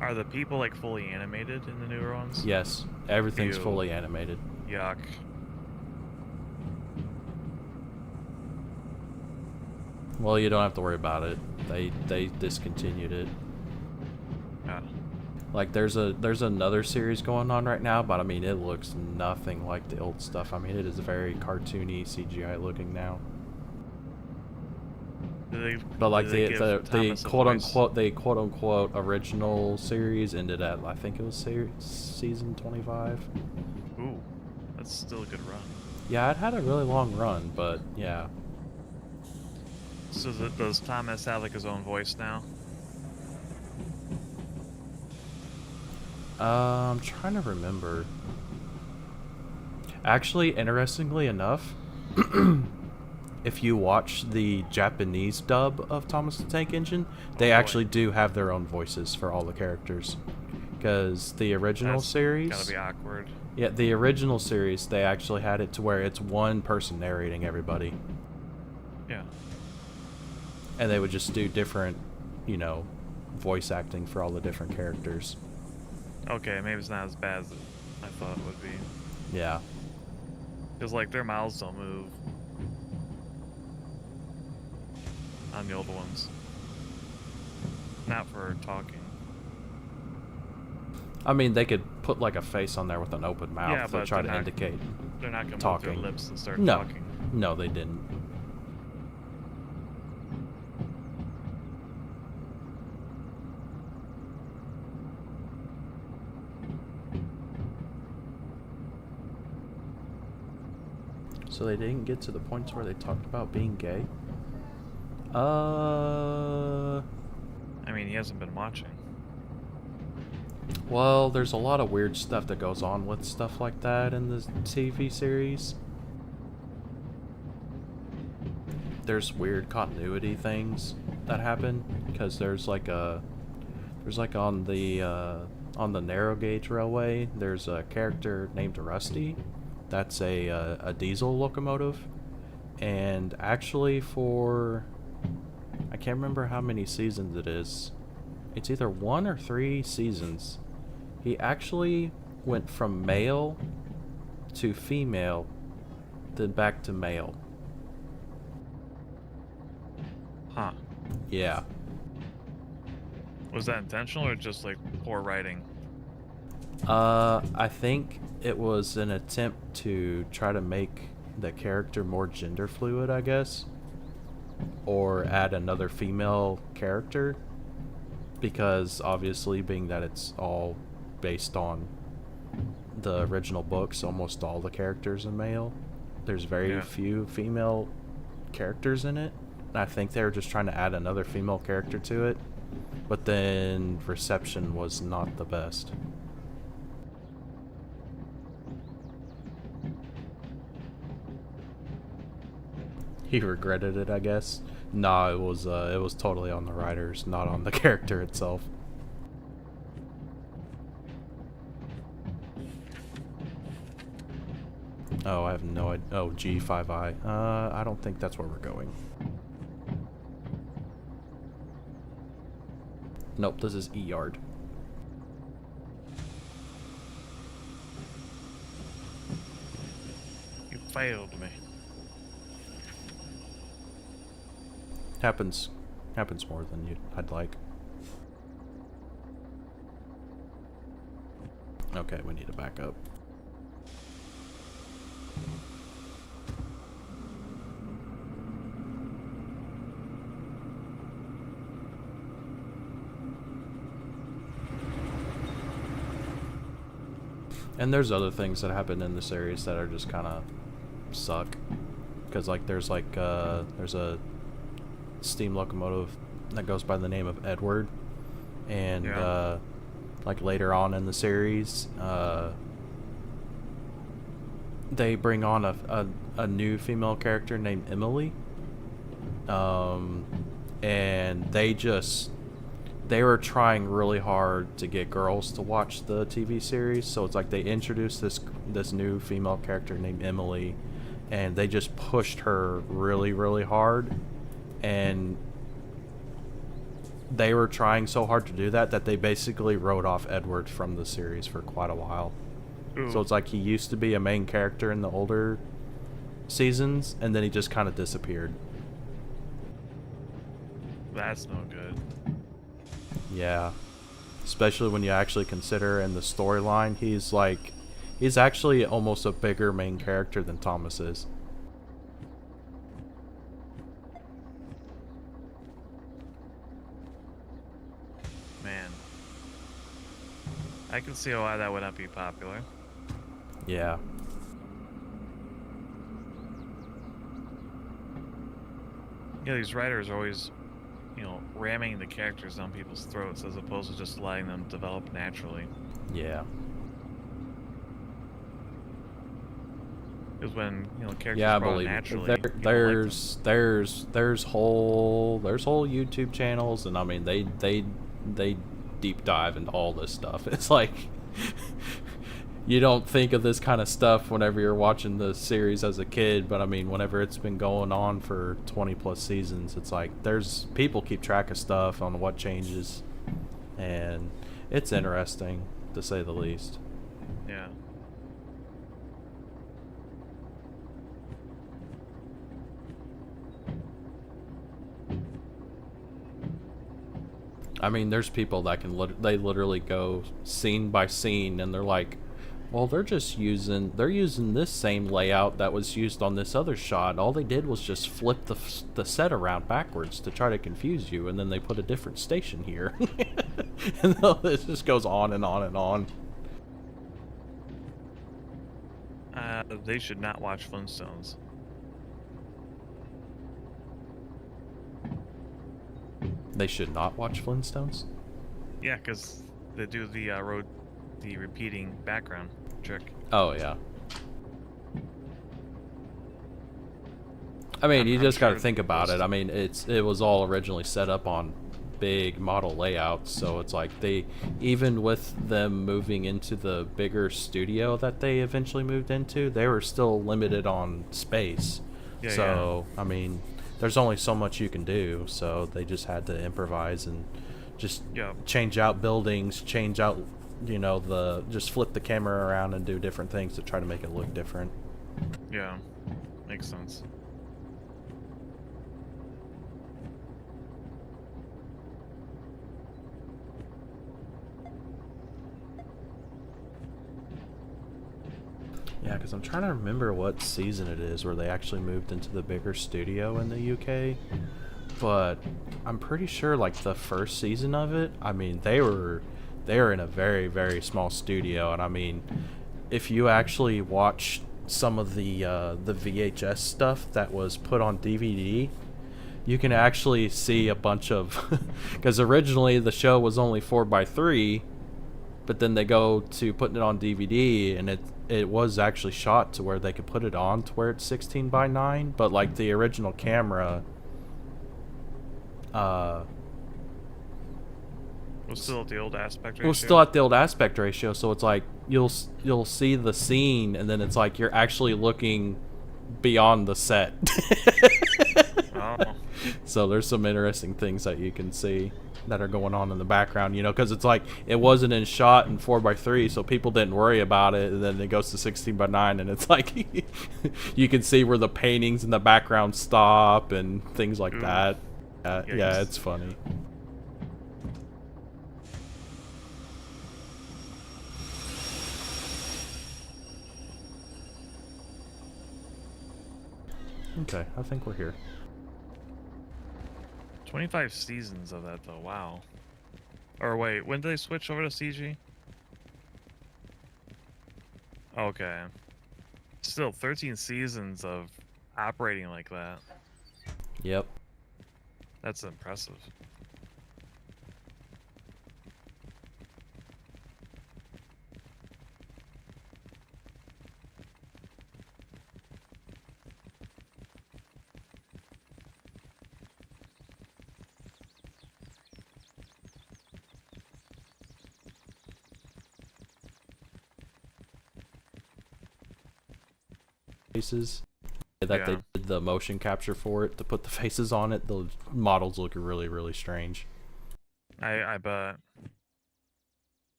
Are the people like fully animated in the newer ones? Yes, everything's Ew. fully animated. Yuck. Well, you don't have to worry about it. They discontinued it. Yeah. Like there's another series going on right now, but I mean it looks nothing like the old stuff. I mean it is very cartoony CGI looking now. But like the quote unquote original series ended at, I think it was season 25. Ooh, that's still a good run. Yeah, it had a really long run, but yeah. So does Thomas have like his own voice now? I'm trying to remember. Actually, interestingly enough, if you watch the Japanese dub of Thomas the Tank Engine, they actually do have their own voices for all the characters. Because the original series... Gotta be awkward. Yeah, the original series, they actually had it to where it's one person narrating everybody. Yeah. And they would just do different, voice acting for all the different characters. Okay, maybe it's not as bad as I thought it would be. Yeah. Because, like, their mouths don't move on the old ones. Not for talking. I mean, they could put, like, a face on there with an open mouth Yeah, to but try to they're not- indicate They're not going to move talking. their lips and start No. talking. No, they didn't. So they didn't get to the points where they talked about being gay? I mean, he hasn't been watching. Well, there's a lot of weird stuff that goes on with stuff like that in the TV series. There's weird continuity things that happen because there's like on the narrow gauge railway, there's a character named Rusty. That's a diesel locomotive, and actually I can't remember how many seasons it is. It's either 1 or 3 seasons. He actually went from male to female, then back to male. Huh. Yeah. Was that intentional or just, like, poor writing? I think it was an attempt to try to make the character more gender fluid, I guess. Or add another female character. Because obviously, being that it's all based on the original books, almost all the characters are male. There's very few female characters in it. And I think they were just trying to add another female character to it. But then reception was not the best. He regretted it, I guess. Nah, it was totally on the writers, not on the character itself. Oh, I have no idea. Oh, G5I. I don't think that's where we're going. Nope, this is E-Yard. You failed me. Happens more than I'd like. Okay, we need to back up. And there's other things that happen in the series that are just kind of suck. Because, like, there's a steam locomotive that goes by the name of Edward. And, like, later on in the series, they bring on a new female character named Emily. And they were trying really hard to get girls to watch the TV series, so it's like they introduced this new female character named Emily, and they just pushed her really, really hard, and they were trying so hard to do that they basically wrote off Edward from the series for quite a while. Ooh. So it's like he used to be a main character in the older seasons, and then he just kind of disappeared. That's no good. Yeah. Especially when you actually consider in the storyline, he's actually almost a bigger main character than Thomas is. Man. I can see why that would not be popular. Yeah. Yeah, these writers are always, ramming the characters down people's throats as opposed to just letting them develop naturally. Yeah. Because when characters Yeah, I grow believe naturally, there, people like there's whole YouTube channels, and I mean they deep dive into all this stuff. It's like you don't think of this kind of stuff whenever you're watching the series as a kid, but I mean, whenever it's been going on for 20 plus seasons, it's like there's people keep track of stuff on what changes, and it's interesting to say the least. Yeah. I mean, there's people that can they literally go scene by scene, and they're like, well, they're using this same layout that was used on this other shot. All they did was just flip the set around backwards to try to confuse you, and then they put a different station here. And it just goes on and on and on. They should not watch Flintstones. They should not watch Flintstones? Yeah, because they do the repeating background trick. Oh, yeah. I mean, you just got to think about it. I mean, it was all originally set up on big model layouts, so it's like even with them moving into the bigger studio that they eventually moved into, they were still limited on space. Yeah, so, yeah. I mean, there's only so much you can do, so they just had to improvise and just change out buildings, change out, just flip the camera around and do different things to try to make it look different. Yeah, makes sense. Yeah, because I'm trying to remember what season it is where they actually moved into the bigger studio in the UK. But I'm pretty sure, like, the first season of it, I mean, they were in a very, very small studio. And I mean, if you actually watch some of the VHS stuff that was put on DVD, you can actually see a bunch of... Because originally the show was only 4:3, but then they go to putting it on DVD, and it was actually shot to where they could put it on to where it's 16:9, but like the original camera was still at the old aspect ratio. It was still at the old aspect ratio, so it's like you'll see the scene, and then it's like you're actually looking beyond the set. Oh. So there's some interesting things that you can see that are going on in the background, because it's like it wasn't in shot in 4:3, so people didn't worry about it, and then it goes to 16:9, and it's like you can see where the paintings in the background stop and things like that. Yeah, it's funny. Okay, I think we're here. 25 seasons of that, though. Wow. Or wait, when did they switch over to CG? Okay. Still 13 seasons of operating like that. Yep. That's impressive. Faces that they did the motion capture for it to put the faces on it, the models look really, really strange. I bet.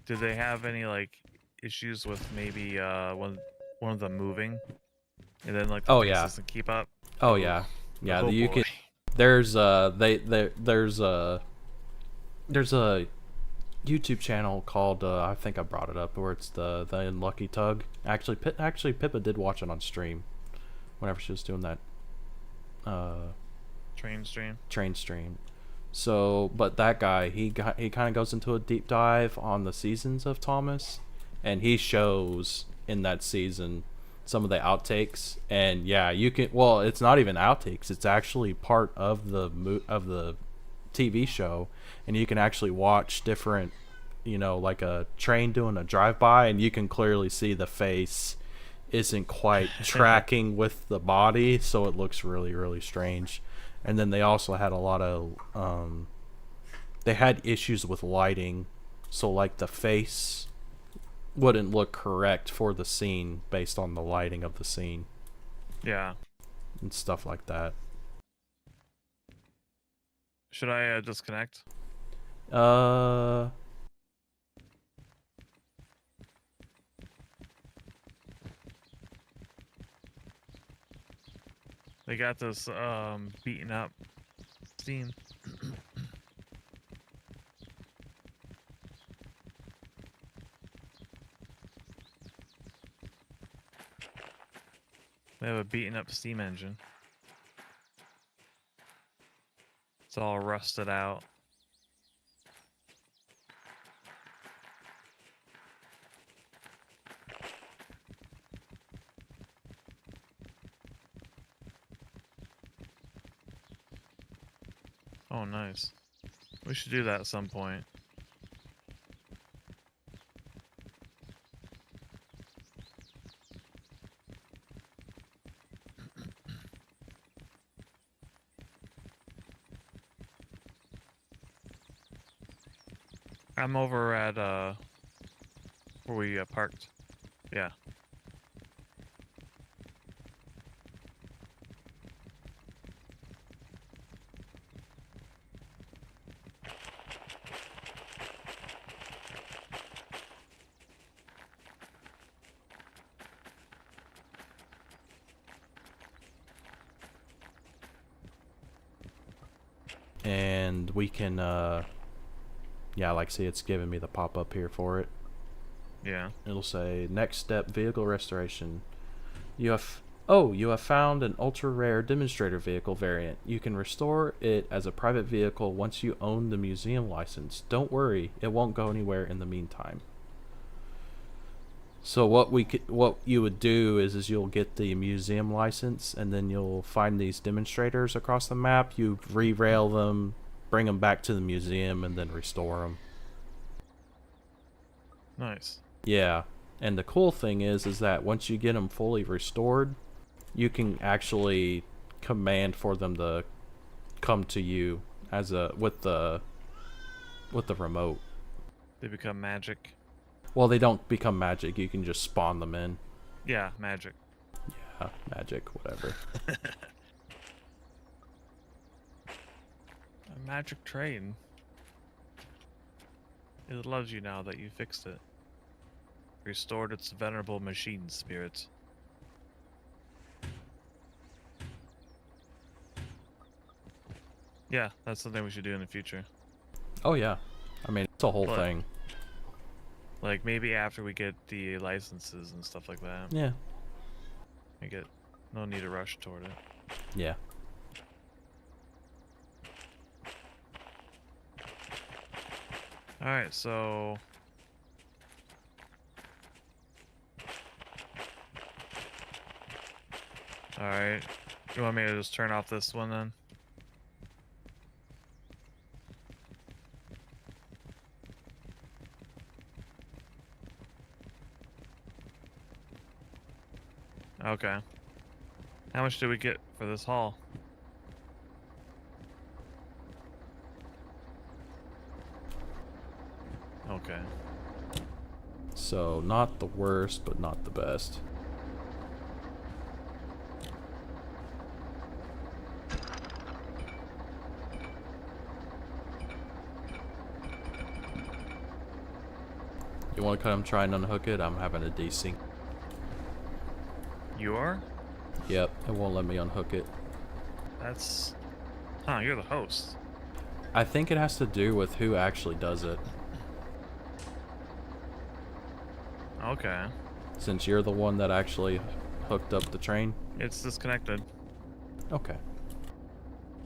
Did they have any like issues with maybe one of them moving, and then like the face doesn't keep up? Oh yeah, yeah. Oh, you can. There's there's a YouTube channel called I think I brought it up, where it's the Unlucky Tug. Actually, Pippa did watch it on stream whenever she was doing that train stream. So, but that guy, he kind of goes into a deep dive on the seasons of Thomas, and he shows in that season some of the outtakes. And yeah, you can. Well, it's not even outtakes; it's actually part of the TV show, and you can actually watch different, like a train doing a drive-by, and you can clearly see the face isn't quite tracking with the body, so it looks really, really strange. And then they also had a lot of they had issues with lighting, so like the face wouldn't look correct for the scene based on the lighting of the scene. Yeah. And stuff like that. Should I disconnect? They got this beaten up scene. They have a beaten up steam engine. It's all rusted out. Oh, nice. We should do that at some point. I'm over at where we parked. Yeah. And we can, yeah, like see, it's giving me the pop-up here for it. Yeah. It'll say, next step, vehicle restoration. You have found an ultra-rare demonstrator vehicle variant. You can restore it as a private vehicle once you own the museum license. Don't worry, it won't go anywhere in the meantime. So what you would do is you'll get the museum license, and then you'll find these demonstrators across the map. You re-rail them, bring them back to the museum, and then restore them. Nice. Yeah, and the cool thing is that once you get them fully restored, you can actually command for them to come to you as with the remote. They become magic. Well, they don't become magic. You can just spawn them in. Yeah, magic. Yeah, magic, whatever. A magic train. It loves you now that you fixed it. Restored its venerable machine spirit. Yeah, that's something we should do in the future. Oh yeah, I mean it's a whole thing. Like maybe after we get the licenses and stuff like that. Yeah. No need to rush toward it. Yeah. Alright, so alright. You want me to just turn off this one then? Okay. How much did we get for this haul? Okay. So not the worst, but not the best. You want to come try and unhook it? I'm having a desync. You are? Yep, it won't let me unhook it. That's... Huh, you're the host. I think it has to do with who actually does it. Okay. Since you're the one that actually hooked up the train? It's disconnected. Okay.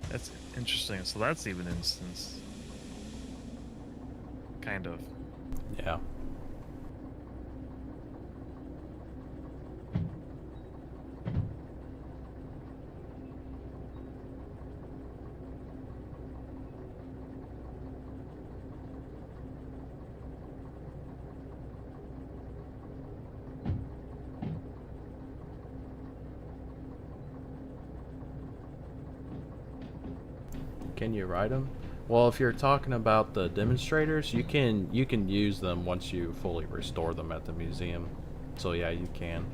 That's interesting. So that's even instance. Kind of. Yeah. Can you ride them? Well, if you're talking about the demonstrators, you can use them once you fully restore them at the museum. So yeah, you can.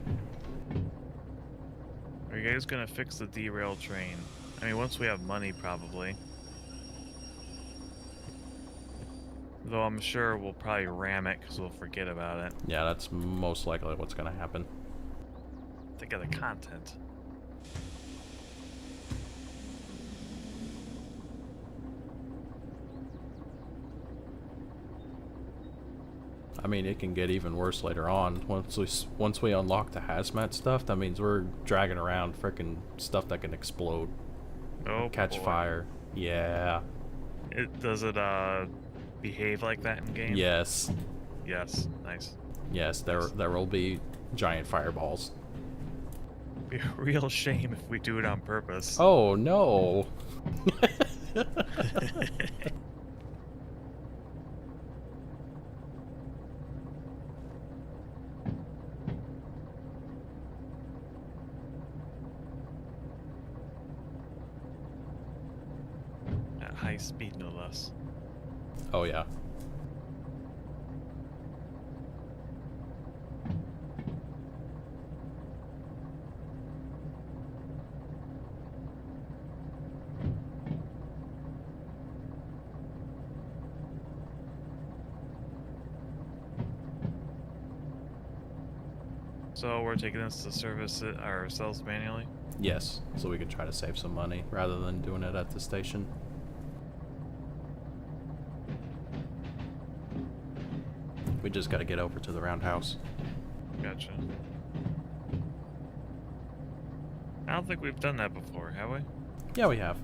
Are you guys gonna fix the derail train? I mean, once we have money, probably. Though I'm sure we'll probably ram it because we'll forget about it. Yeah, that's most likely what's gonna happen. Think of the content. I mean, it can get even worse later on. Once we unlock the hazmat stuff, that means we're dragging around frickin' stuff that can explode, Oh, catch boy. fire. Yeah. Does it behave like that in game? Yes. Yes. Nice. Yes. There will be giant fireballs. Be a real shame if we do it on purpose. Oh no. At high speed, no less. Oh yeah. So we're taking this to service it ourselves manually? Yes. So we can try to save some money rather than doing it at the station. We just gotta get over to the roundhouse. Gotcha. I don't think we've done that before, have we? Yeah, we have.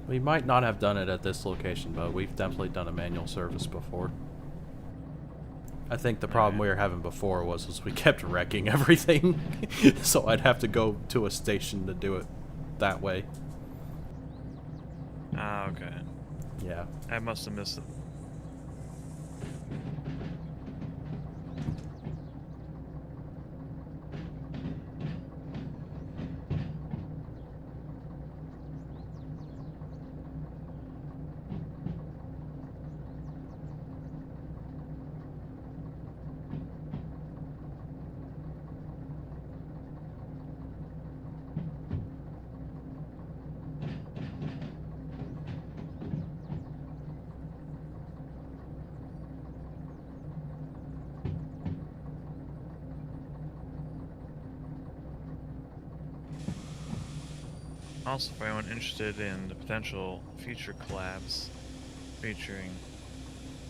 We might not have done it at this location, but we've definitely done a manual service before. I think the problem we were having before was we kept wrecking everything, so I'd have to go to a station to do it that way. Ah, okay. Yeah. I must have missed it. Also, for anyone interested in the potential future collabs featuring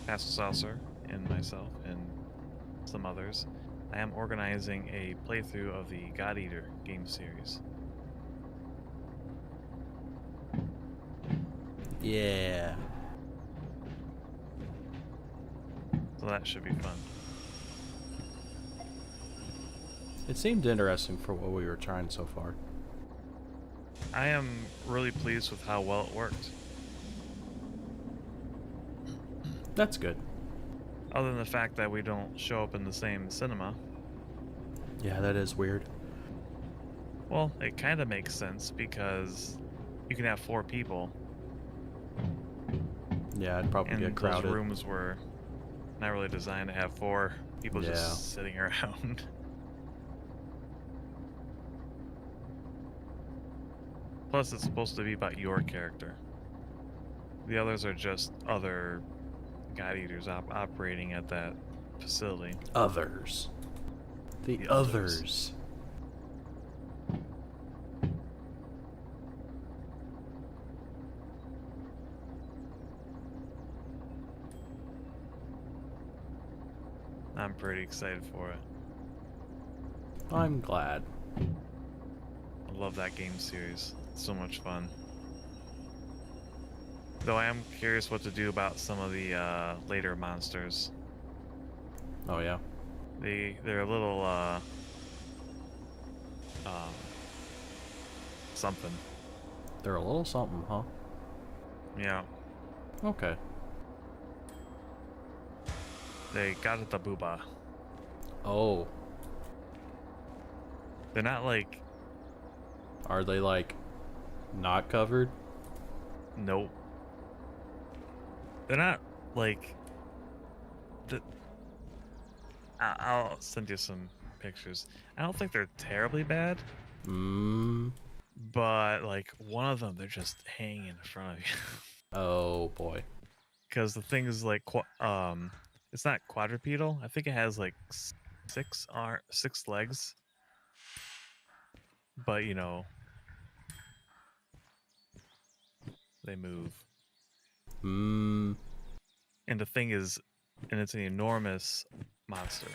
Pascal Saucer and myself and some others, I am organizing a playthrough of the God Eater game series. Yeah. So that should be fun. It seemed interesting for what we were trying so far. I am really pleased with how well it worked. That's good. Other than the fact that we don't show up in the same cinema. Yeah, that is weird. Well, it kind of makes sense because you can have 4 people. Yeah, it'd probably And get crowded. those rooms were not really designed to have 4 people just sitting around. Plus, it's supposed to be about your character. The others are just other God Eaters operating at that facility. Others. The others. others. I'm pretty excited for it. I'm glad. I love that game series. It's so much fun. Though I am curious what to do about some of the later monsters. Oh yeah. They're a little something. They're a little something, huh? Yeah. Okay. They got at the booba. Oh. They're not like, Are they like not covered? nope. They're not like the. I'll send you some pictures. I don't think they're terribly bad, but like one of them, they're just hanging in front of you. Oh boy. Because the thing is like, it's not quadrupedal. I think it has like six legs, but you know, they move. Hmm. And the thing is, and it's an enormous monster.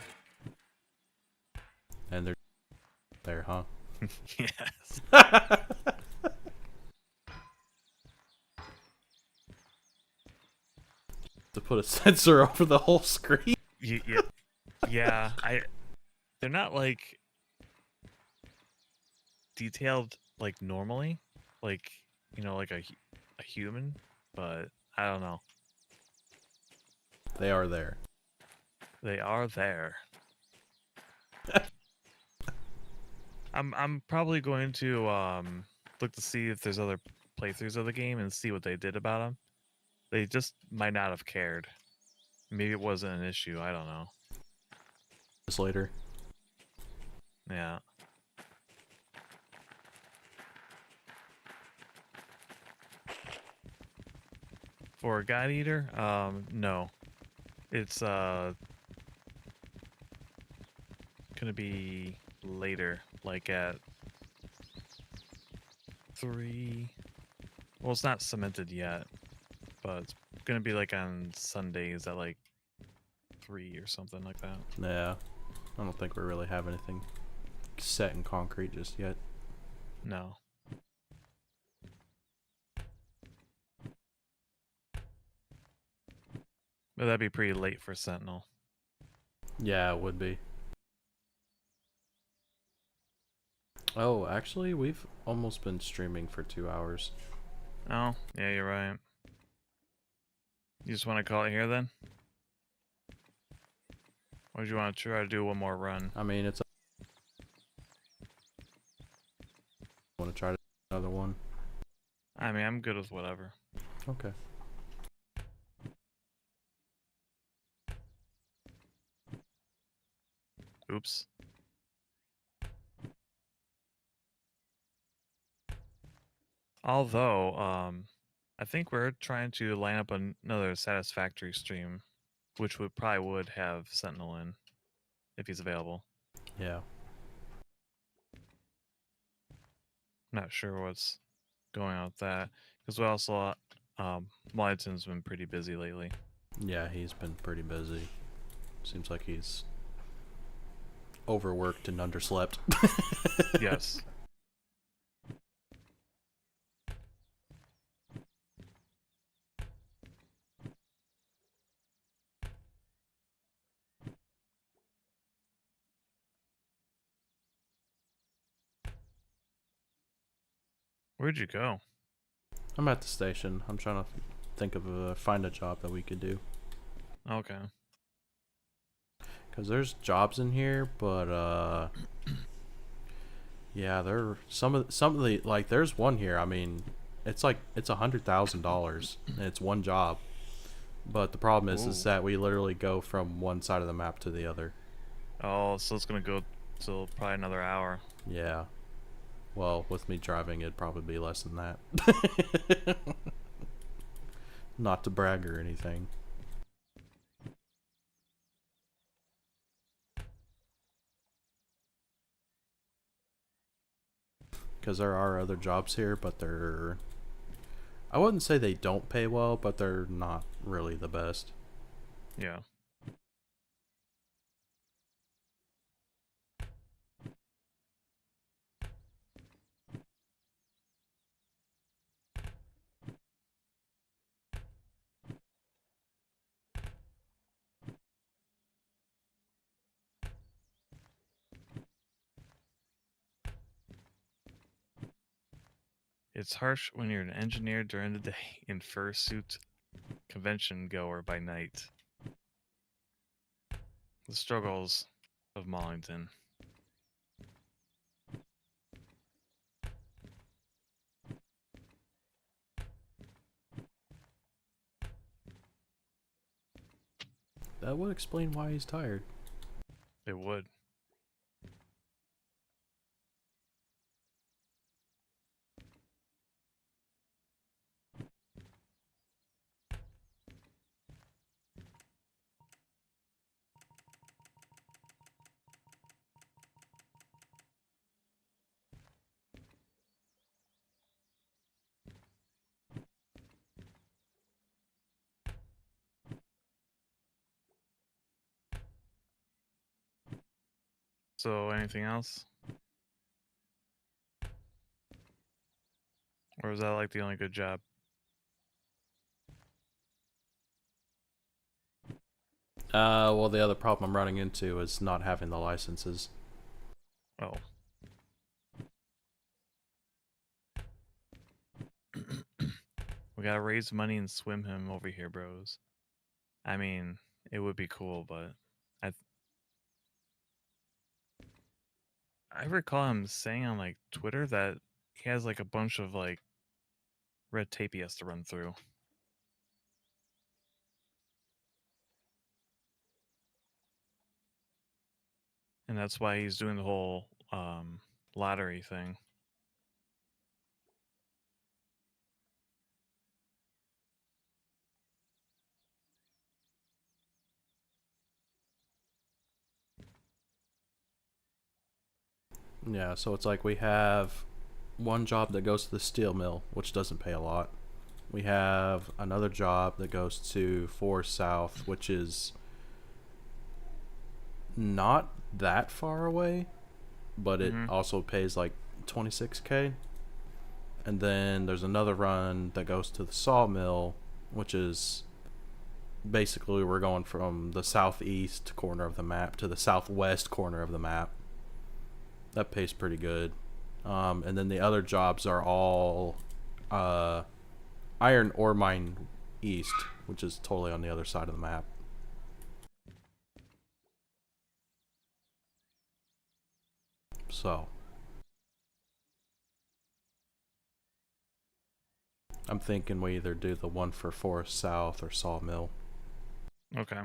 And they're there, huh? Yes. To put a sensor over the whole screen. Yeah. Yeah. They're not like detailed like normally, like you know, like a human, but I don't know. They are there. They are there. I'm probably going to look to see if there's other playthroughs of the game and see what they did about them. They just might not have cared. Maybe it wasn't an issue. I don't know. Just later. Yeah. For a God Eater, no. It's gonna be later, like at 3. Well, it's not cemented yet, but it's gonna be like on Sundays at like 3 or something like that. Yeah. I don't think we really have anything set in concrete just yet. No. But that'd be pretty late for Sentinel. Yeah, it would be. Oh, actually, we've almost been streaming for 2 hours. Oh, yeah, you're right. You just want to call it here then? Or do you want to try to do one more run? I mean, it's. Want to try another one? I mean, I'm good with whatever. Okay. Oops. Although, I think we're trying to line up another Satisfactory stream, which would have Sentinel in, if he's available. Yeah. I'm not sure what's going on with that, because we also, Wellington's been pretty busy lately. Yeah, he's been pretty busy. Seems like he's overworked and underslept. Yes. Where'd you go? I'm at the station. I'm trying to think of find a job that we could do. Okay. Cause there's jobs in here, but yeah, there some of the like there's one here. I mean, it's like it's $100,000 and it's one job. But the problem is Ooh. that we literally go from one side of the map to the other. Oh, so it's gonna go till probably another hour. Yeah. Well, with me driving, it'd probably be less than that. Not to brag or anything. Because there are other jobs here, but they're... I wouldn't say they don't pay well, but they're not really the best. Yeah. It's harsh when you're an engineer during the day and fursuit convention goer by night. The struggles of Mollington. That would explain why he's tired. It would. So, anything else? Or was that like the only good job? Well, the other problem I'm running into is not having the licenses. Oh. We gotta raise money and swim him over here, bros. I mean, it would be cool, but I recall him saying on like Twitter that he has like a bunch of like red tape he has to run through. And that's why he's doing the whole lottery thing. Yeah, so it's like we have one job that goes to the steel mill, which doesn't pay a lot. We have another job that goes to 4 South, which is not that far away, but it also pays like 26K. And then there's another run that goes to the sawmill, which is basically we're going from the southeast corner of the map to the southwest corner of the map. That pays pretty good. And then the other jobs are all iron ore mine east, which is totally on the other side of the map. So I'm thinking we either do the one for Forest South or Sawmill. Okay.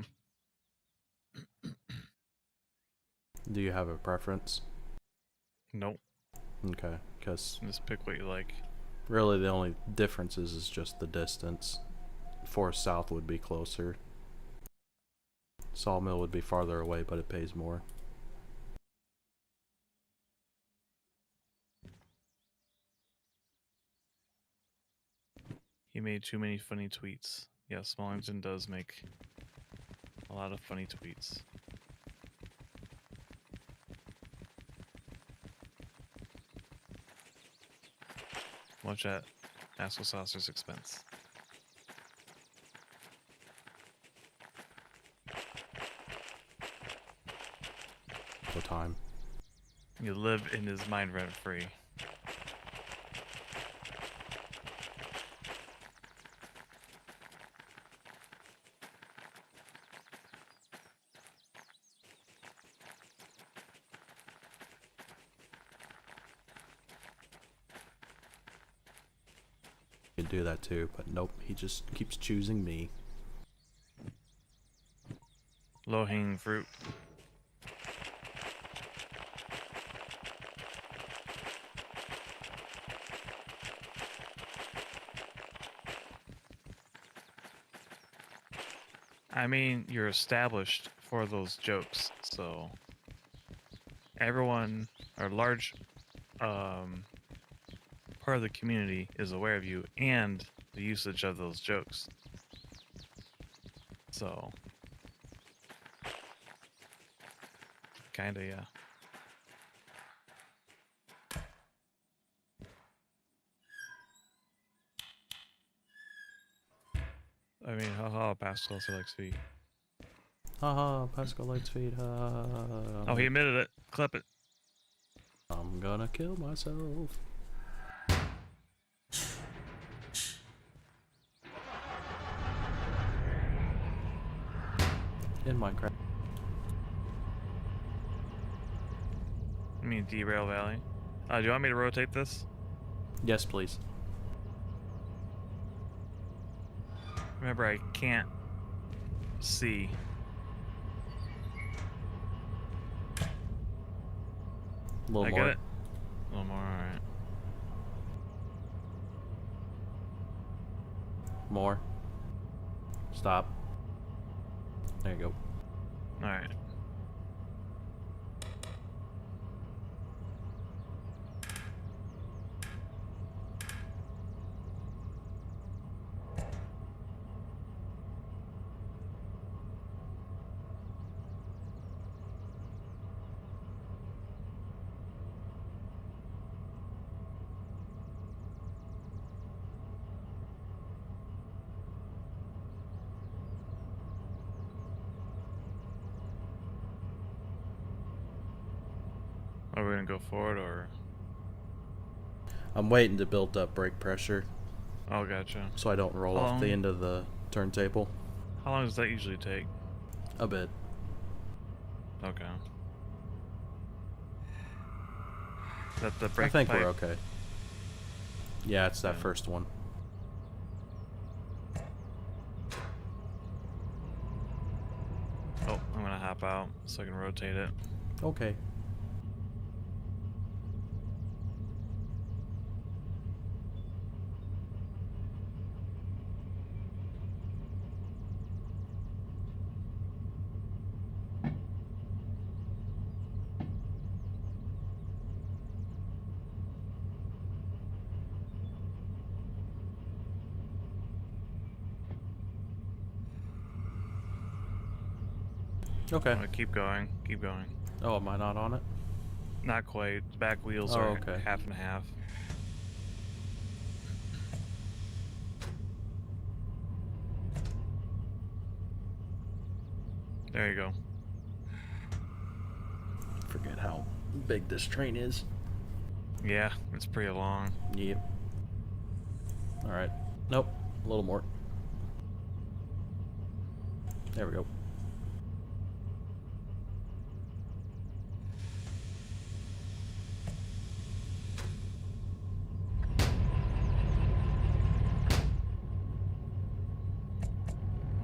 Do you have a preference? Nope. Okay, because Just pick what you like. really the only difference is just the distance. Forest South would be closer. Sawmill would be farther away, but it pays more. He made too many funny tweets. Yeah, Smallington does make a lot of funny tweets. Much at Asshole Saucer's expense. The time. You live in his mind rent free. You could do that too, but nope, he just keeps choosing me. Low hanging fruit. I mean, you're established for those jokes, so everyone, or large part of the community is aware of you and the usage of those jokes. So, kinda, yeah. I mean, haha, Pascal likes feet. Haha, Pascal likes feet. Oh, he admitted it. Clip it. I'm gonna kill myself. In Minecraft. I mean, Derail Valley. Do you want me to rotate this? Yes, please. Remember, I can't see A little I more. get it. A little more. All right. More. Stop. There you go. All right. Are we gonna go forward or? I'm waiting to build up brake pressure Oh, gotcha. so I don't roll How off the long? end of the turntable. How long does that usually take? A bit. Okay. Is that the I brake think pipe? we're okay. Yeah, it's that Yeah. first one. Oh, I'm gonna hop out so I can rotate it. Okay. Okay. I'm gonna keep going. Keep going. Oh, am I not on it? Not quite. The back wheels Oh, are okay. half and half. There you go. Forget how big this train is. Yeah, it's pretty long. Yep. Alright. Nope. A little more. There we go.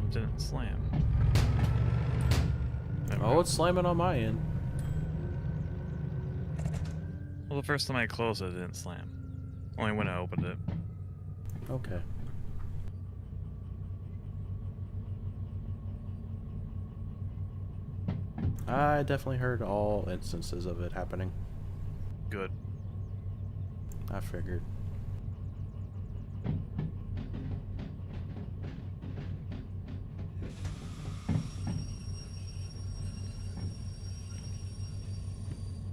It didn't slam. There we Oh, go. it's slamming on my end. Well, the first time I closed it, it didn't slam. Only when I opened it. Okay. I definitely heard all instances of it happening. Good. I figured.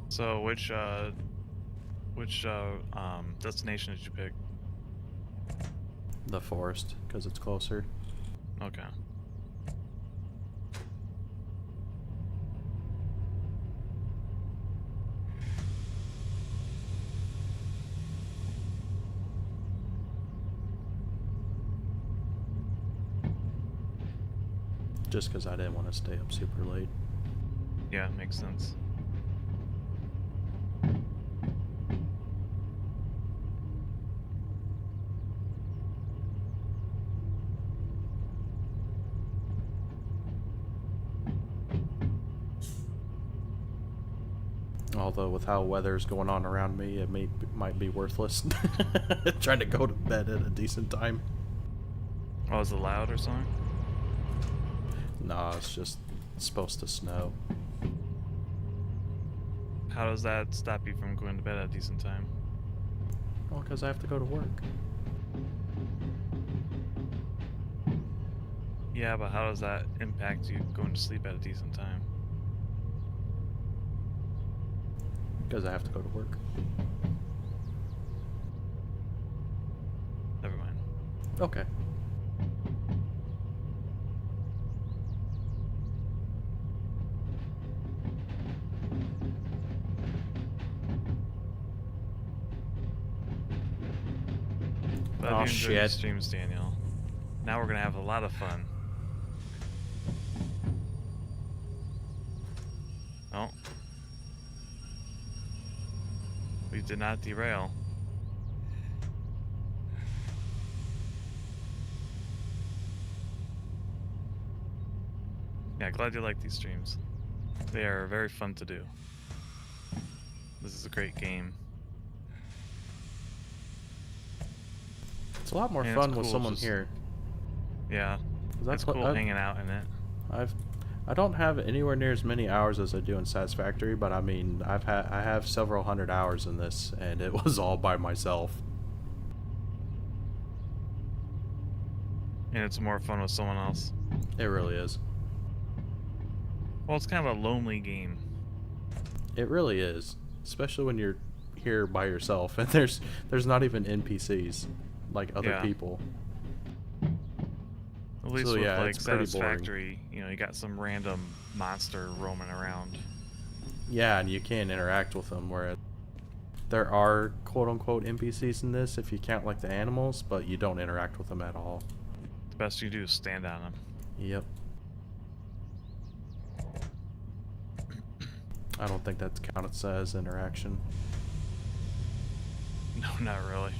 So, which destination did you pick? The forest, because it's closer. Okay. Just because I didn't want to stay up super late. Yeah, makes sense. Although with how weather's going on around me, it might be worthless. Trying to go to bed at a decent time. Oh, is it loud or something? Nah, it's just supposed to snow. How does that stop you from going to bed at a decent time? Well, because I have to go to work. Yeah, but how does that impact you going to sleep at a decent time? Because I have to go to work. Never mind. Okay. But Oh, if you enjoy your shit. streams, Daniel, now we're gonna have a lot of fun. Oh. We did not derail. Yeah, glad you like these streams. They are very fun to do. This is a great game. It's a lot more And fun it's with cool someone just- here. Yeah, 'Cause it's cool hanging out in it. I don't have anywhere near as many hours as I do in Satisfactory, but I mean, I have several hundred hours in this, and it was all by myself. And it's more fun with someone else. It really is. Well, it's kind of a lonely game. It really is, especially when you're here by yourself, and there's not even NPCs like other Yeah. people. At least So, with yeah, like it's pretty boring. Satisfactory, you know, you got some random monster roaming around. Yeah, and you can't interact with them, whereas there are quote-unquote NPCs in this if you count like the animals, but you don't interact with them at all. The best you do is stand on them. Yep. I don't think that's counted as interaction. No, not really.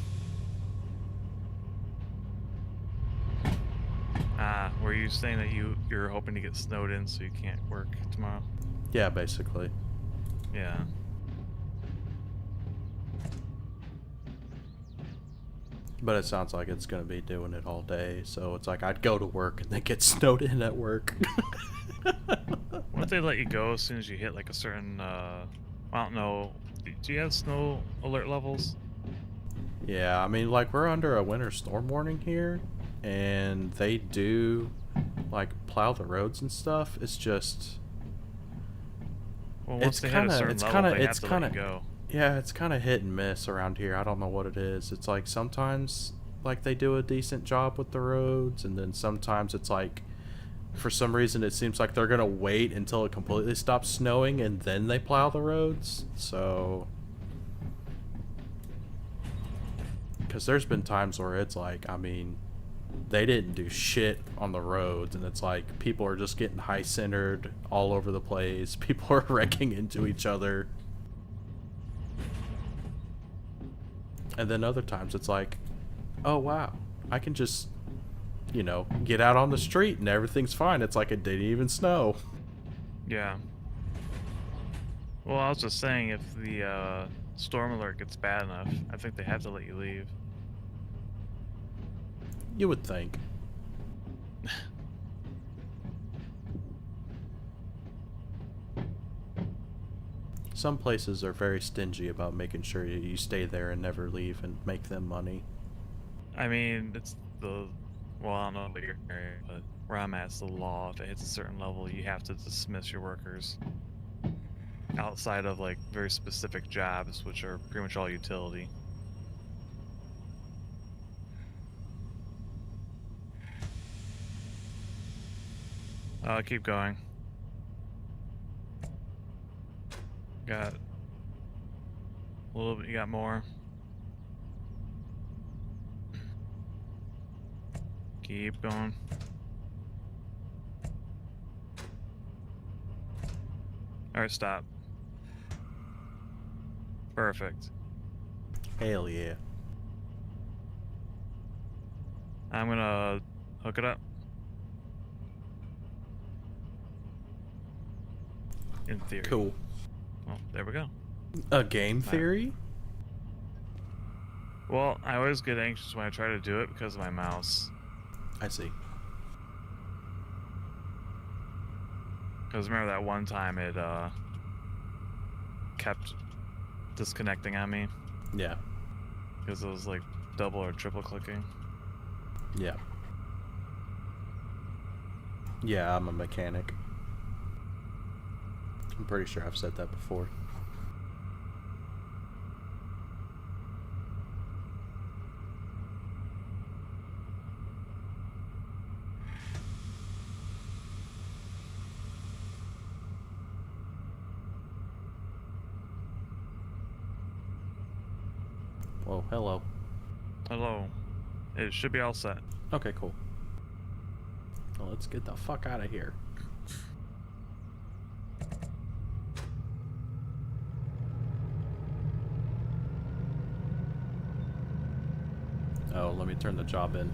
Were you saying that you're hoping to get snowed in so you can't work tomorrow? Yeah, basically. Yeah. But it sounds like it's going to be doing it all day, so it's like I'd go to work and then get snowed in at work. Won't they let you go as soon as you hit like a certain, I don't know, do you have snow alert levels? Yeah, I mean, like, we're under a winter storm warning here, and they do, like, plow the roads and stuff. It's just... Well, once they hit a certain level, they have to let you go. Yeah, it's kind of hit and miss around here. I don't know what it is. It's like sometimes, like, they do a decent job with the roads, and then sometimes it's like, for some reason, it seems like they're going to wait until it completely stops snowing, and then they plow the roads. So... Because there's been times where it's like, I mean, they didn't do shit on the roads, and it's like people are just getting high-centered all over the place. People are wrecking into each other. And then other times it's like, oh wow, I can just, you know, get out on the street and everything's fine. It's like it didn't even snow. Yeah. Well, I was just saying, if the storm alert gets bad enough, I think they have to let you leave. You would think. Some places are very stingy about making sure you stay there and never leave and make them money. I mean, it's the, well, I don't know about your area, but where I'm at, it's the law. If it hits a certain level, you have to dismiss your workers. Outside of like very specific jobs, which are pretty much all utility. Keep going. Got a little bit, you got more. Keep going. Alright, stop. Perfect. Hell yeah. I'm gonna hook it up. In theory. Cool. Well, there we go. A game theory? Well, I always get anxious when I try to do it because of my mouse. I see. Because remember that one time it kept disconnecting on me? Yeah. Because it was like double or triple clicking. Yeah. Yeah, I'm a mechanic. I'm pretty sure I've said that before. Well, hello. Hello. It should be all set. Okay, cool. Well, let's get the fuck out of here. Oh, let me turn the job in.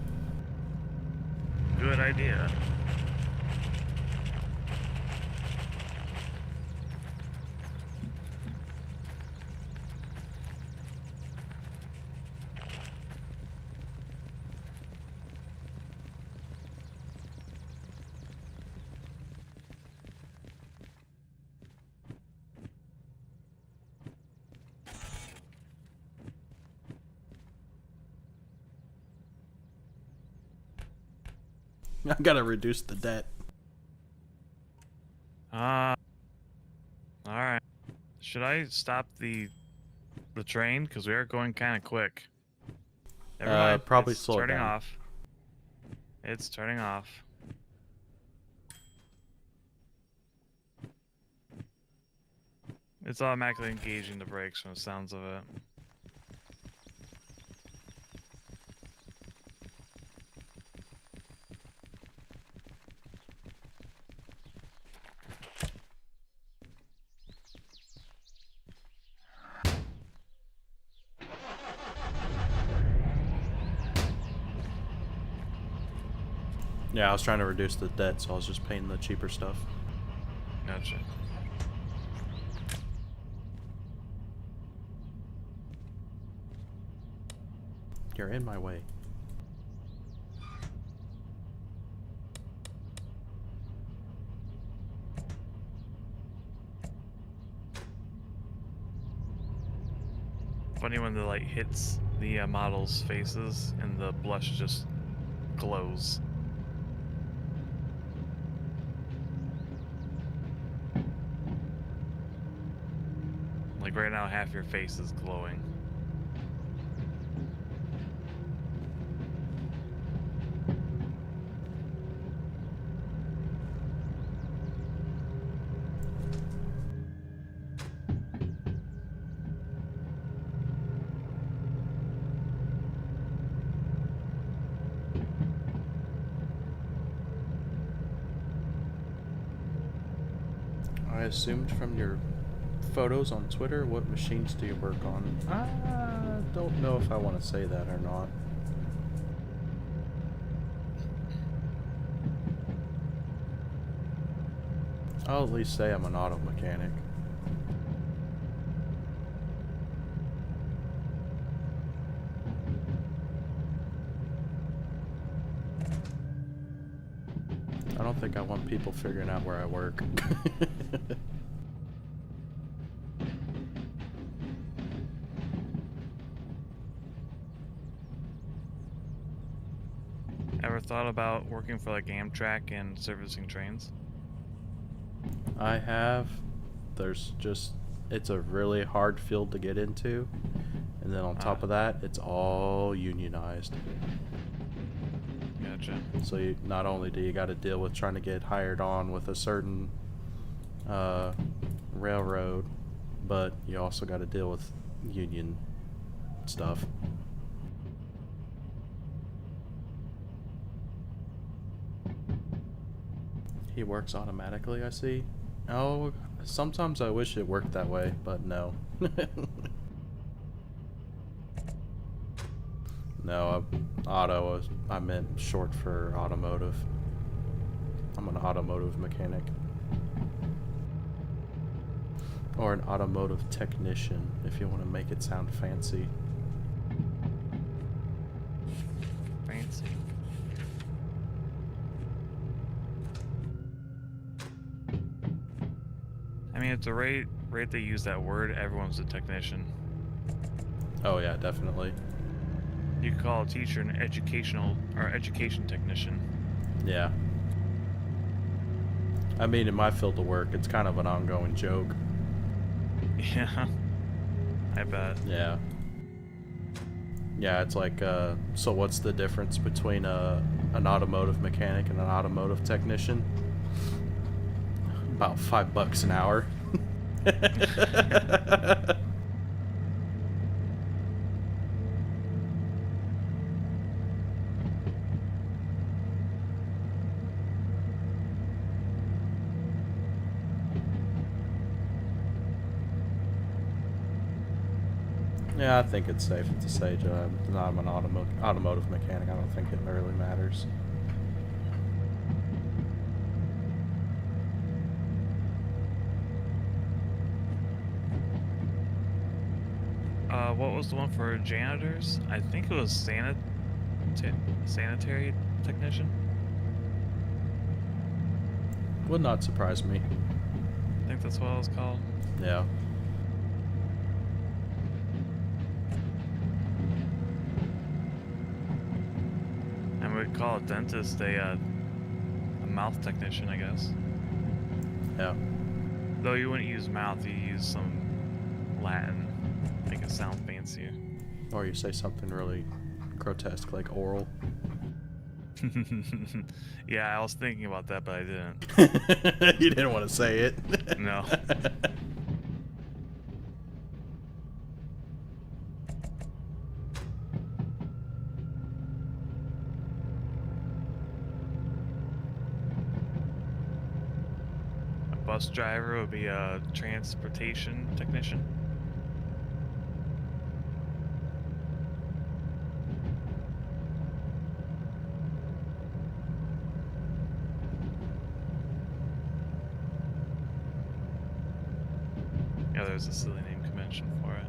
Good idea. I gotta reduce the debt. All right. Should I stop the train because we are going kind of quick? Never mind. Probably It's slow it turning down. off. It's turning off. It's automatically engaging the brakes from the sounds of it. Yeah, I was trying to reduce the debt, so I was just paying the cheaper stuff. Gotcha. You're in my way. Funny when the light hits the models' faces and the blush just glows. Like right now, half your face is glowing. I assumed from your photos on Twitter, what machines do you work on? I don't know if I want to say that or not. I'll at least say I'm an auto mechanic. I don't think I want people figuring out where I work. Ever thought about working for like Amtrak and servicing trains? I have. There's just, it's a really hard field to get into. And then on top of that, it's all unionized. Gotcha. So you, not only do you got to deal with trying to get hired on with a certain railroad, but you also got to deal with union stuff. He works automatically, I see. Oh, sometimes I wish it worked that way, but no. No, auto, I meant short for automotive. I'm an automotive mechanic. Or an automotive technician, if you want to make it sound fancy. Fancy. I mean, at the rate they use that word, everyone's a technician. Oh yeah, definitely. You could call a teacher an education technician. Yeah. I mean, in my field of work, it's kind of an ongoing joke. Yeah, I bet. Yeah. Yeah, it's like, so what's the difference between an automotive mechanic and an automotive technician? About $5 an hour. Yeah, I think it's safe to say that I'm an automotive mechanic. I don't think it really matters. What was the one for janitors? I think it was sanitary technician. Would not surprise me. I think that's what it was called. Yeah. And we call a dentist a mouth technician, I guess. Yeah. Though you wouldn't use mouth, you use some Latin, make it sound fancier. Or you say something really grotesque like oral. Yeah, I was thinking about that, but I didn't. You didn't want to say it. No. A bus driver would be a transportation technician. Yeah, there's a silly name convention for it.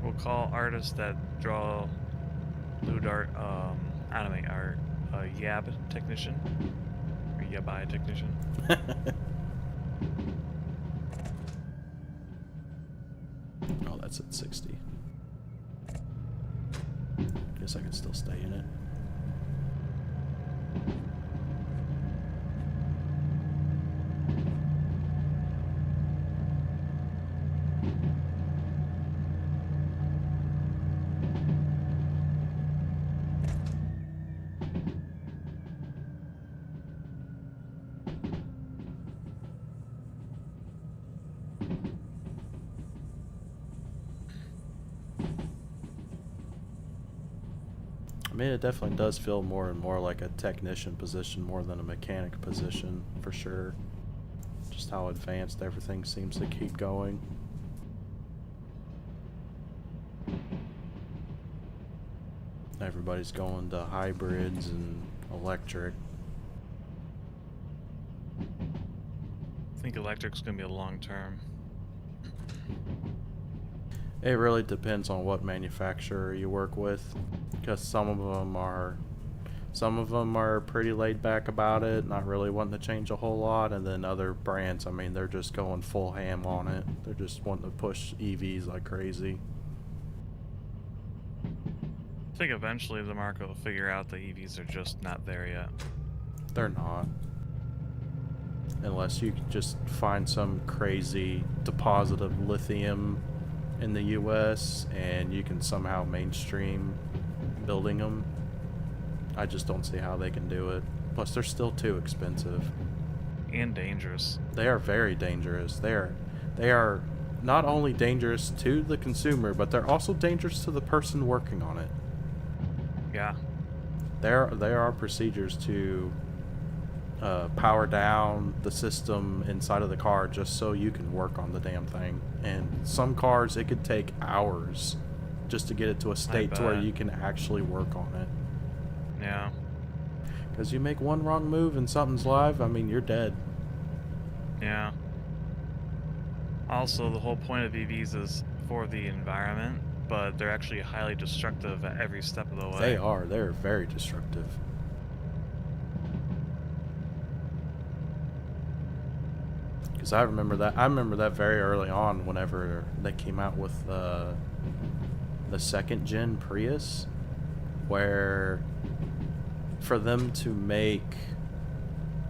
We'll call artists that draw lewd art, anime art, a yab technician, or yabai technician. Oh, that's at 60. Guess I can still stay in it. I mean, it definitely does feel more and more like a technician position more than a mechanic position, for sure. Just how advanced everything seems to keep going. Everybody's going to hybrids and electric. I think electric's gonna be a long term. It really depends on what manufacturer you work with, because some of them are pretty laid back about it, not really wanting to change a whole lot, and then other brands, I mean, they're just going full ham on it. They're just wanting to push EVs like crazy. I think eventually the market will figure out that EVs are just not there yet. They're not. Unless you just find some crazy deposit of lithium in the US and you can somehow mainstream building them. I just don't see how they can do it. Plus, they're still too expensive. And dangerous. They are very dangerous. They are not only dangerous to the consumer, but they're also dangerous to the person working on it. Yeah. There are procedures to power down the system inside of the car just so you can work on the damn thing. And some cars, it could take hours just to get it to a state to where you can actually work on it. Yeah. Because you make one wrong move and something's live, I mean, you're dead. Yeah. Also, the whole point of EVs is for the environment, but they're actually highly destructive at every step of the way. They are. They're very destructive. Because I remember that very early on whenever they came out with the second gen Prius, where for them to make,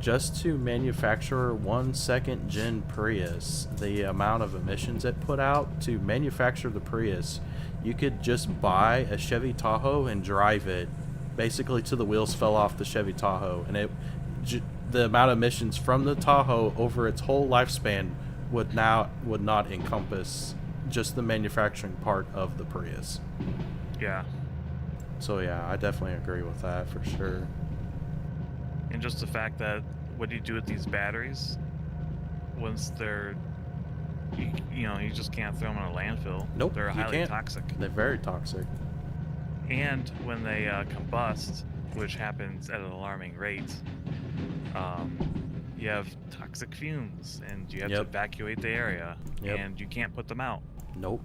just to manufacture one second gen Prius, the amount of emissions it put out to manufacture the Prius, you could just buy a Chevy Tahoe and drive it basically till the wheels fell off the Chevy Tahoe, and the amount of emissions from the Tahoe over its whole lifespan would not encompass just the manufacturing part of the Prius. Yeah. So yeah, I definitely agree with that for sure. And just the fact that what do you do with these batteries once they're, you just can't throw them in a landfill. Nope, They're you highly can't. toxic. They're very toxic. And when they combust, which happens at an alarming rate, you have toxic fumes, and you have to evacuate the area, and you can't put them out. Nope.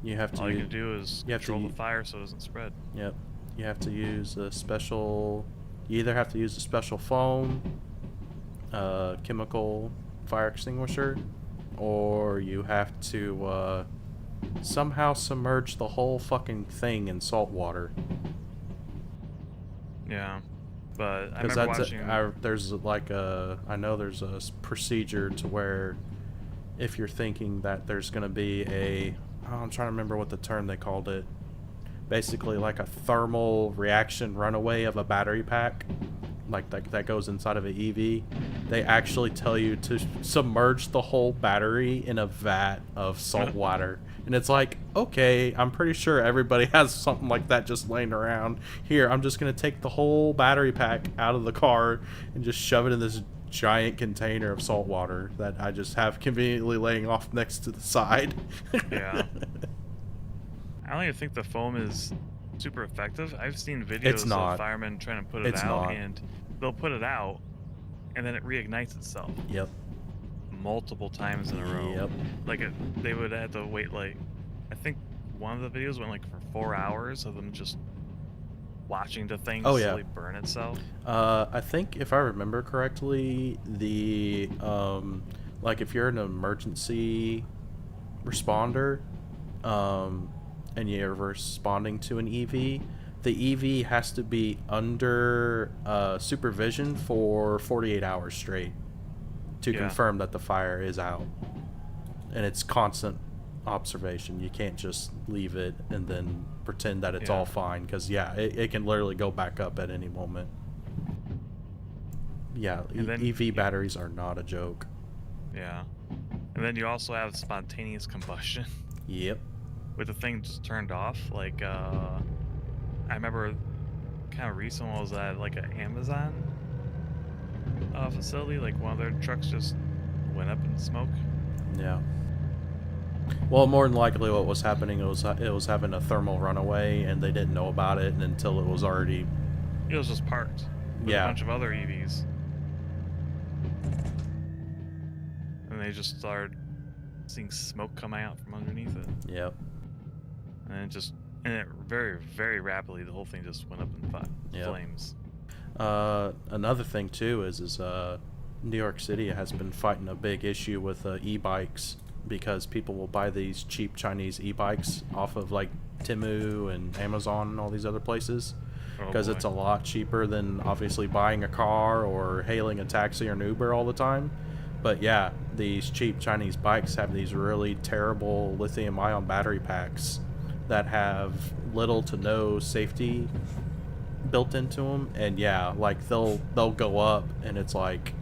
You have to. All you can do is control the fire so it doesn't spread. Yep. You have to use a special. You either have to use a special foam, chemical fire extinguisher, or you have to somehow submerge the whole fucking thing in salt water. Yeah, but I Because remember watching. there's like I know there's a procedure to where if you're thinking that there's going to be I'm trying to remember what the term they called it. Basically, like a thermal reaction runaway of a battery pack, like that goes inside of an EV. They actually tell you to submerge the whole battery in a vat of salt water. And it's like, okay, I'm pretty sure everybody has something like that just laying around. Here, I'm just going to take the whole battery pack out of the car and just shove it in this giant container of salt water that I just have conveniently laying off next to the side. Yeah. I don't even think the foam is super effective. I've seen It's videos of not. firemen trying to put it It's out, not. and they'll put it out, and then it reignites itself Yep. multiple times in a row. Yep. Like they would have to wait, like, I think one of the videos went like for 4 hours of them just watching the thing Oh, yeah. slowly burn itself. I think if I remember correctly, like if you're an emergency responder, and you're responding to an EV, the EV has to be under supervision for 48 hours straight to confirm that the fire is out. And it's constant observation. You can't just leave it and then pretend that it's all fine, because it can literally go back up at any moment. Yeah, EV batteries are not a joke. Yeah. And then you also have spontaneous combustion. Yep. With the thing just turned off. Like, I remember kind of recent was at like an Amazon facility. Like one of their trucks just went up in smoke. Yeah. Well, more than likely what was happening, it was having a thermal runaway, and they didn't know about it until it was already... It was just parked with a bunch of other EVs. And they just started seeing smoke coming out from underneath it. Yep. And it very, very rapidly, the whole thing just went up in flames. Another thing too is New York City has been fighting a big issue with e-bikes, because people will buy these cheap Chinese e-bikes off of like Temu and Amazon and all these other places, because it's a lot cheaper than obviously buying a car or hailing a taxi or an Uber all the time. But yeah, these cheap Chinese bikes have these really terrible lithium-ion battery packs that have little to no safety built into them, and like they'll go up, and it's like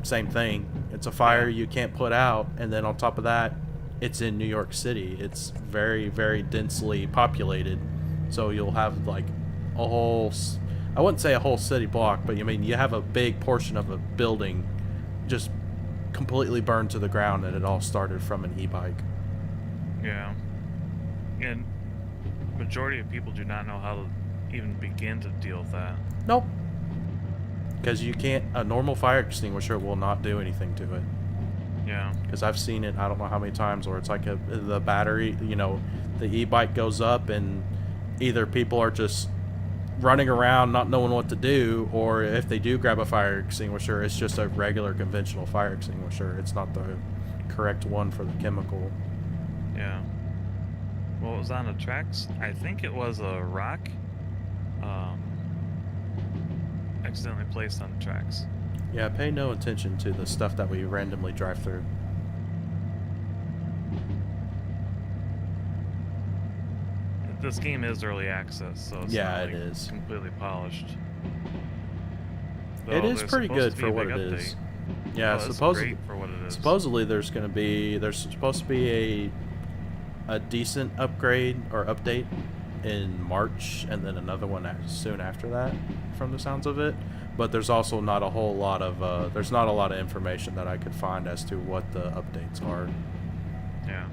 same thing. It's a fire you can't put out, and then on top of that, it's in New York City. It's very, very densely populated, so you'll have like a whole, I wouldn't say a whole city block, but you have a big portion of a building just completely burned to the ground, and it all started from an e-bike. Yeah. And majority of people do not know how to even begin to deal with that. Nope. Because a normal fire extinguisher will not do anything to it. Yeah. Because I've seen it, I don't know how many times, where it's like the battery, the e-bike goes up, and either people are just running around not knowing what to do, or if they do grab a fire extinguisher, it's just a regular conventional fire extinguisher. It's not the correct one for the chemical. Yeah. Well, it was on the tracks. I think it was a rock accidentally placed on the tracks. Yeah, pay no attention to the stuff that we randomly drive through. This game is early access, so it's not, like, it is completely polished. It is pretty good for what it is. Yeah, supposedly for what it is. Supposedly there's supposed to be a decent upgrade or update in March, and then another one soon after that, from the sounds of it. But there's also not a whole lot of there's not a lot of information that I could find as to what the updates are. Yeah.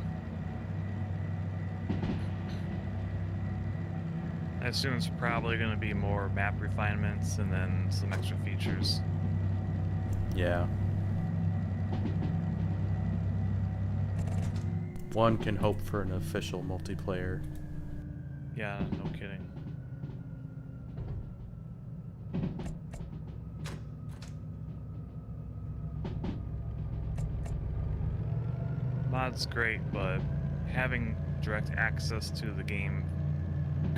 I assume it's probably going to be more map refinements and then some extra features. Yeah. One can hope for an official multiplayer. Yeah, no kidding. mod's great, but having direct access to the game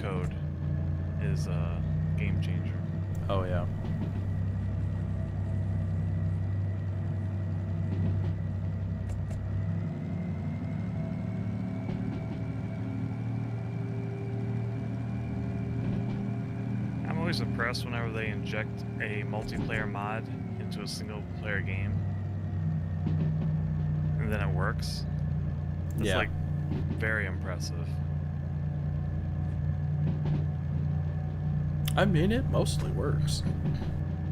code is a game changer. Oh yeah. I'm always impressed whenever they inject a multiplayer mod into a single player game and then it works. It's Yeah. like very impressive. I mean, it mostly works.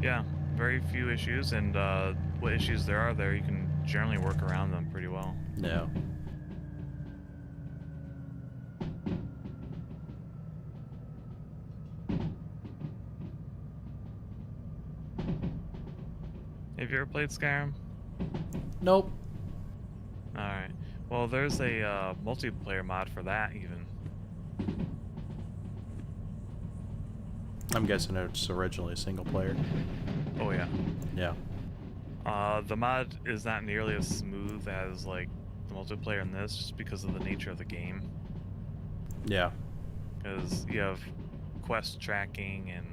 Yeah, very few issues, and what issues there are there, you can generally work around them pretty well. Yeah. Have you ever played Skyrim? Nope. Alright. Well, there's a multiplayer mod for that, even. I'm guessing it's originally single player. Oh, yeah. Yeah. The mod is not nearly as smooth as, like, the multiplayer in this, just because of the nature of the game. Yeah. Because you have quest tracking and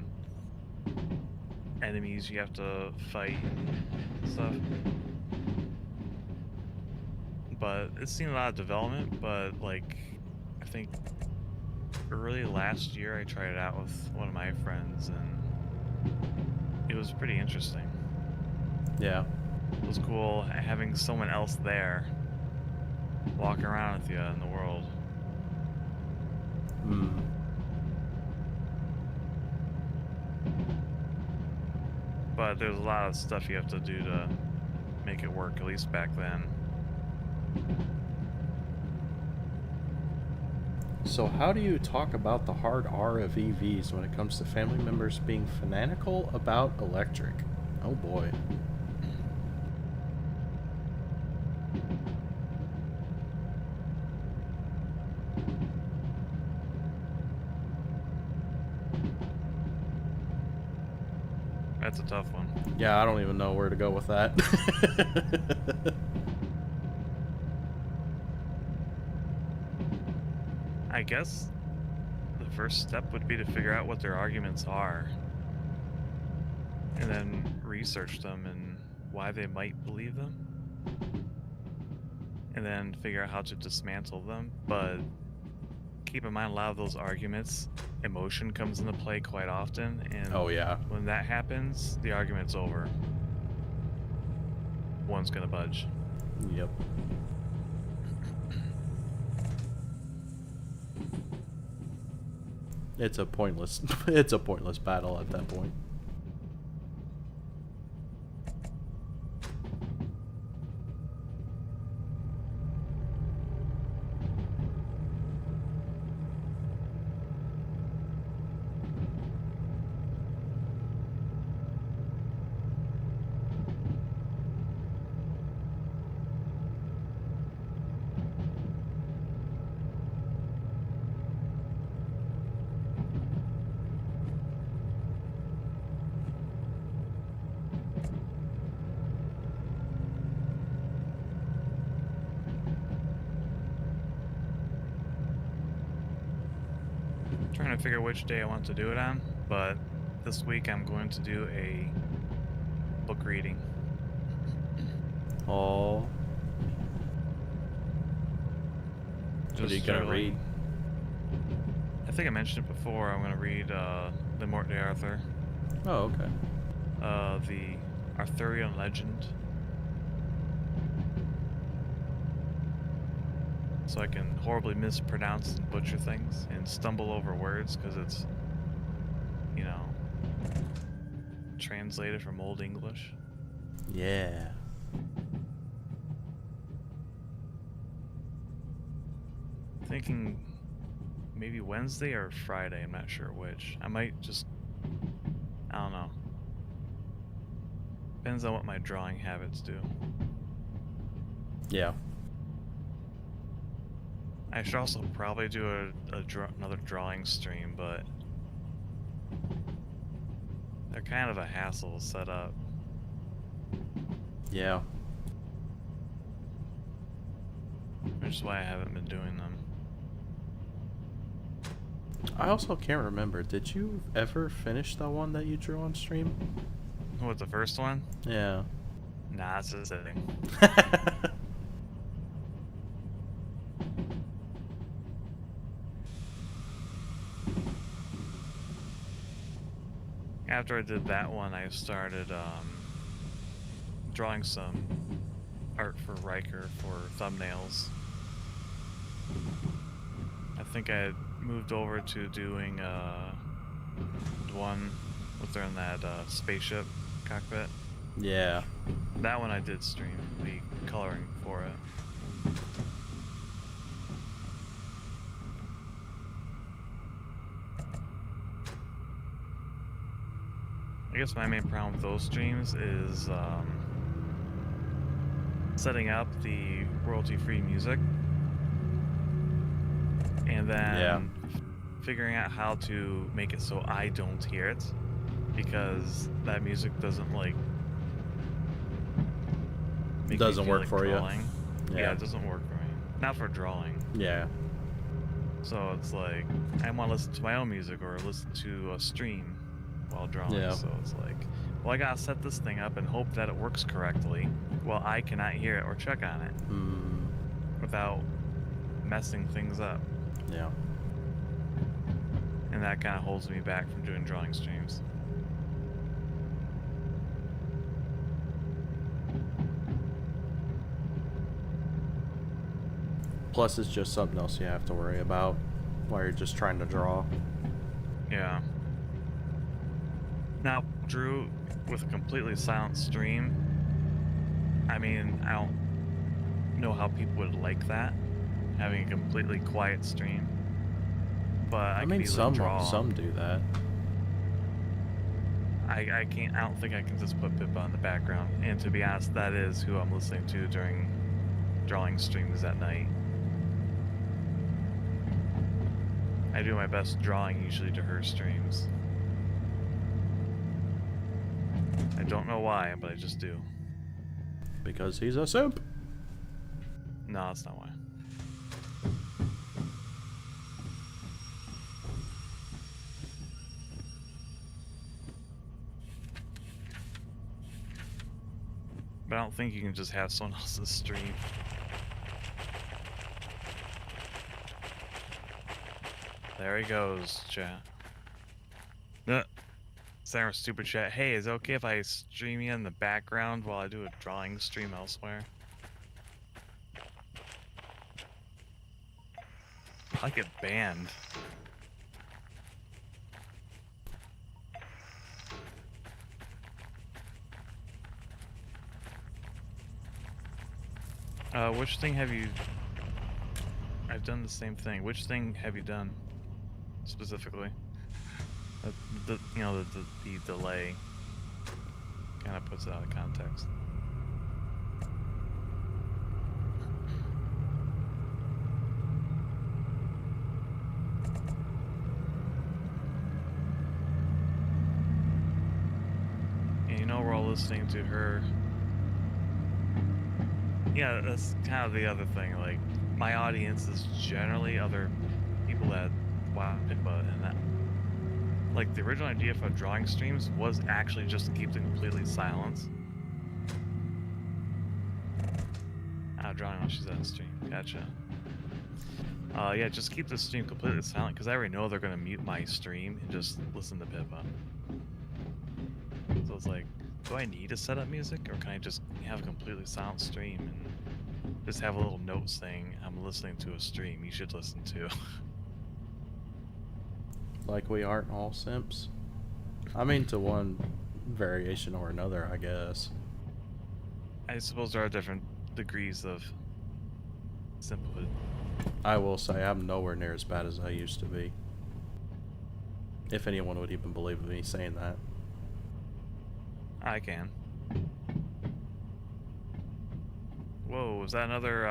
enemies you have to fight and stuff. But it's seen a lot of development, but, like, I think early last year I tried it out with one of my friends, and it was pretty interesting. Yeah. It was cool having someone else there walking around with you in the world. Hmm. But there's a lot of stuff you have to do to make it work, at least back then. So how do you talk about the hard R of EVs when it comes to family members being fanatical about electric? Oh boy. That's a tough one. Yeah, I don't even know where to go with that. I guess the first step would be to figure out what their arguments are, and then research them and why they might believe them, and then figure out how to dismantle them. But keep in mind, a lot of those arguments, emotion comes into play quite often, and Oh yeah. when that happens, the argument's over. One's gonna budge. Yep. It's a pointless battle at that point. Trying to figure which day I want to do it on, but this week I'm going to do a book reading. Oh. What are you gonna read? I think I mentioned it before. I'm going to read the Mort de Arthur, Oh, okay. the Arthurian legend, so I can horribly mispronounce and butcher things and stumble over words because it's, you know, translated from Old English. Yeah. Thinking maybe Wednesday or Friday, I'm not sure which. I might just, I don't know. Depends on what my drawing habits do. Yeah. I should also probably do another drawing stream, but they're kind of a hassle to set up. Yeah. which is why I haven't been doing them. I also can't remember. Did you ever finish the one that you drew on stream? What, the first one? Yeah. Nah, it's just sitting. After I did that one, I started drawing some art for Riker for thumbnails. I think I moved over to doing the one with her in that spaceship cockpit. Yeah. That one I did stream the coloring for it. I guess my main problem with those streams is setting up the royalty-free music and then figuring out how to make it so I don't hear it, because that music doesn't like make Doesn't me feel work like for drawing. you. Yeah, it doesn't work for me. Not for drawing. Yeah. So it's like I want to listen to my own music or listen to a stream while drawing. Yeah. So it's like, well, I gotta set this thing up and hope that it works correctly while I cannot hear it or check on it without messing things up. Yeah. And that kind of holds me back from doing drawing streams. Plus, it's just something else you have to worry about while you're just trying to draw. Yeah. Now, Drew, with a completely silent stream, I mean, I don't know how people would like that, having a completely quiet stream. But I mean, some do that. I can't. I don't think I can just put Pippa in the background. And to be honest, that is who I'm listening to during drawing streams at night. I do my best drawing usually to her streams. I don't know why, but I just do. Because he's a simp. No, that's not why. But I don't think you can just have someone else's stream. There he goes, chat. Sarah, stupid chat. Hey, is it okay if I stream you in the background while I do a drawing stream elsewhere? I get banned. Which thing have you... I've done the same thing. Which thing have you done specifically? The delay kind of puts it out of context. And you know, we're all listening to her. Yeah, that's kind of the other thing. Like, my audience is generally other people that watch Pippa, and that, like, the original idea for drawing streams was actually just to keep them completely silent. Drawing while she's on stream. Gotcha. Yeah, just keep the stream completely silent, because I already know they're gonna mute my stream and just listen to Pippa. So it's like, do I need to set up music, or can I just have a completely silent stream and just have a little note saying I'm listening to a stream you should listen to? Like we aren't all simps. I mean, to one variation or another, I guess. I suppose there are different degrees of simplehood. I will say I'm nowhere near as bad as I used to be. If anyone would even believe me saying that. I can. Whoa, is that another,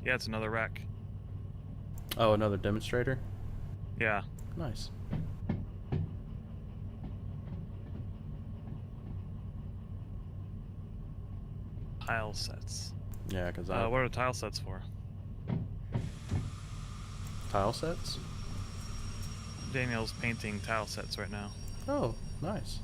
yeah, it's another wreck. Oh, another demonstrator? Yeah. Nice. Tile sets. Yeah, because what are tile sets for? tile sets? Daniel's painting tile sets right now. Oh, nice.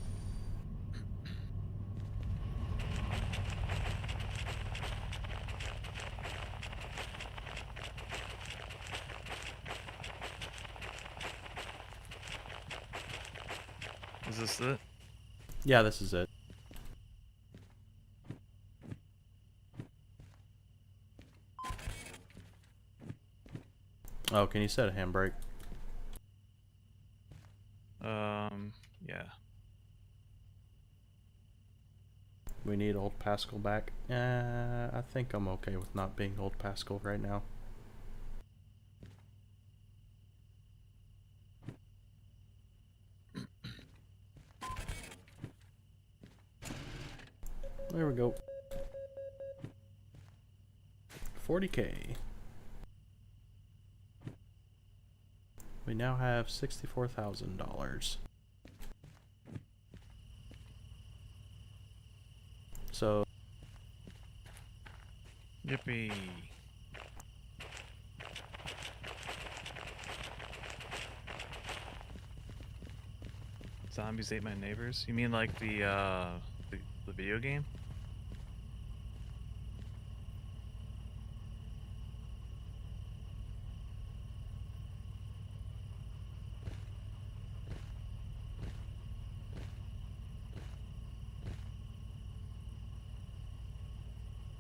Is this it? Yeah, this is it. Oh, can you set a handbrake? Yeah. We need old Pascal back. I think I'm okay with not being old Pascal right now. There we go. 40K. We now have $64,000. So, Yippee. Zombies ate my neighbors? You mean like the video game?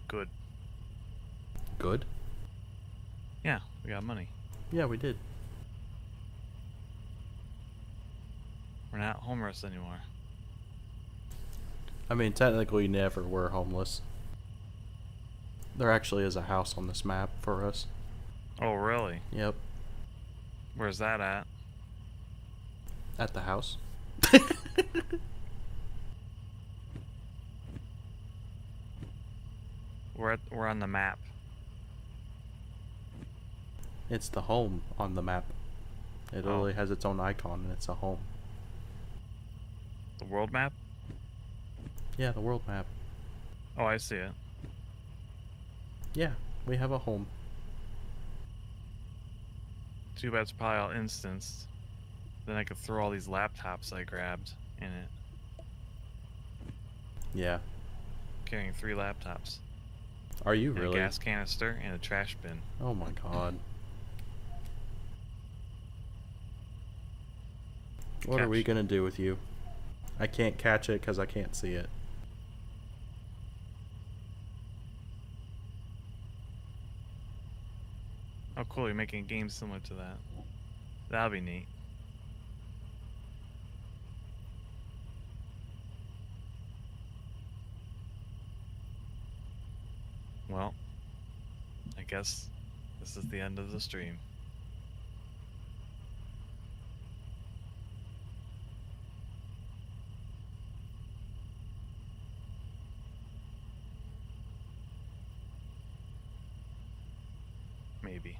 Good. good? Yeah, we got money. Yeah, we did. We're not homeless anymore. I mean, technically, we never were homeless. There actually is a house on this map for us. Oh, really? Yep, Where's that at? at the house. We're on the map. It's the home on the map. It Oh. literally has its own icon, and it's a home. The world map? Yeah, the world map. Oh, I see it. Yeah, we have a home. Too bad it's probably all instanced. Then I could throw all these laptops I grabbed in it. Yeah. Carrying 3 laptops. Are you And really? a gas canister and a trash bin. Oh my god. What are we Catch. gonna do with you? I can't catch it because I can't see it. Oh, cool. You're making a game similar to that. That'll be neat. Well, I guess this is the end of the stream. Maybe.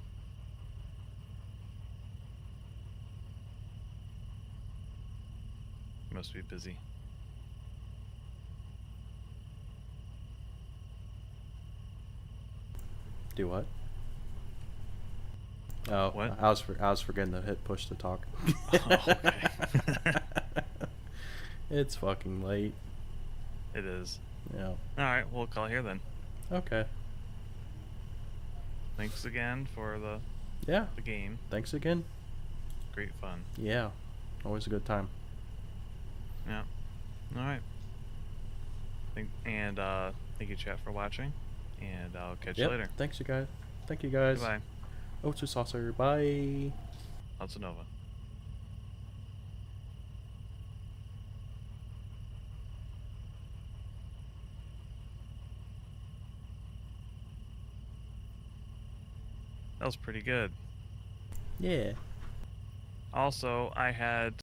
Must be busy. Do what? Oh, What? I was forgetting to hit push to talk. Oh, okay. It's fucking late. It is. Yeah. Alright, we'll call it here then. Okay. Thanks again for Yeah. the game. Thanks again. Great fun. Yeah. Always a good time. Yeah. Alright. Thank you chat for watching. And I'll catch you later. Thanks you guys. Thank you guys. Goodbye. Oatsu saucer. Bye. Lots of Nova. That was pretty good. Yeah. Also, I had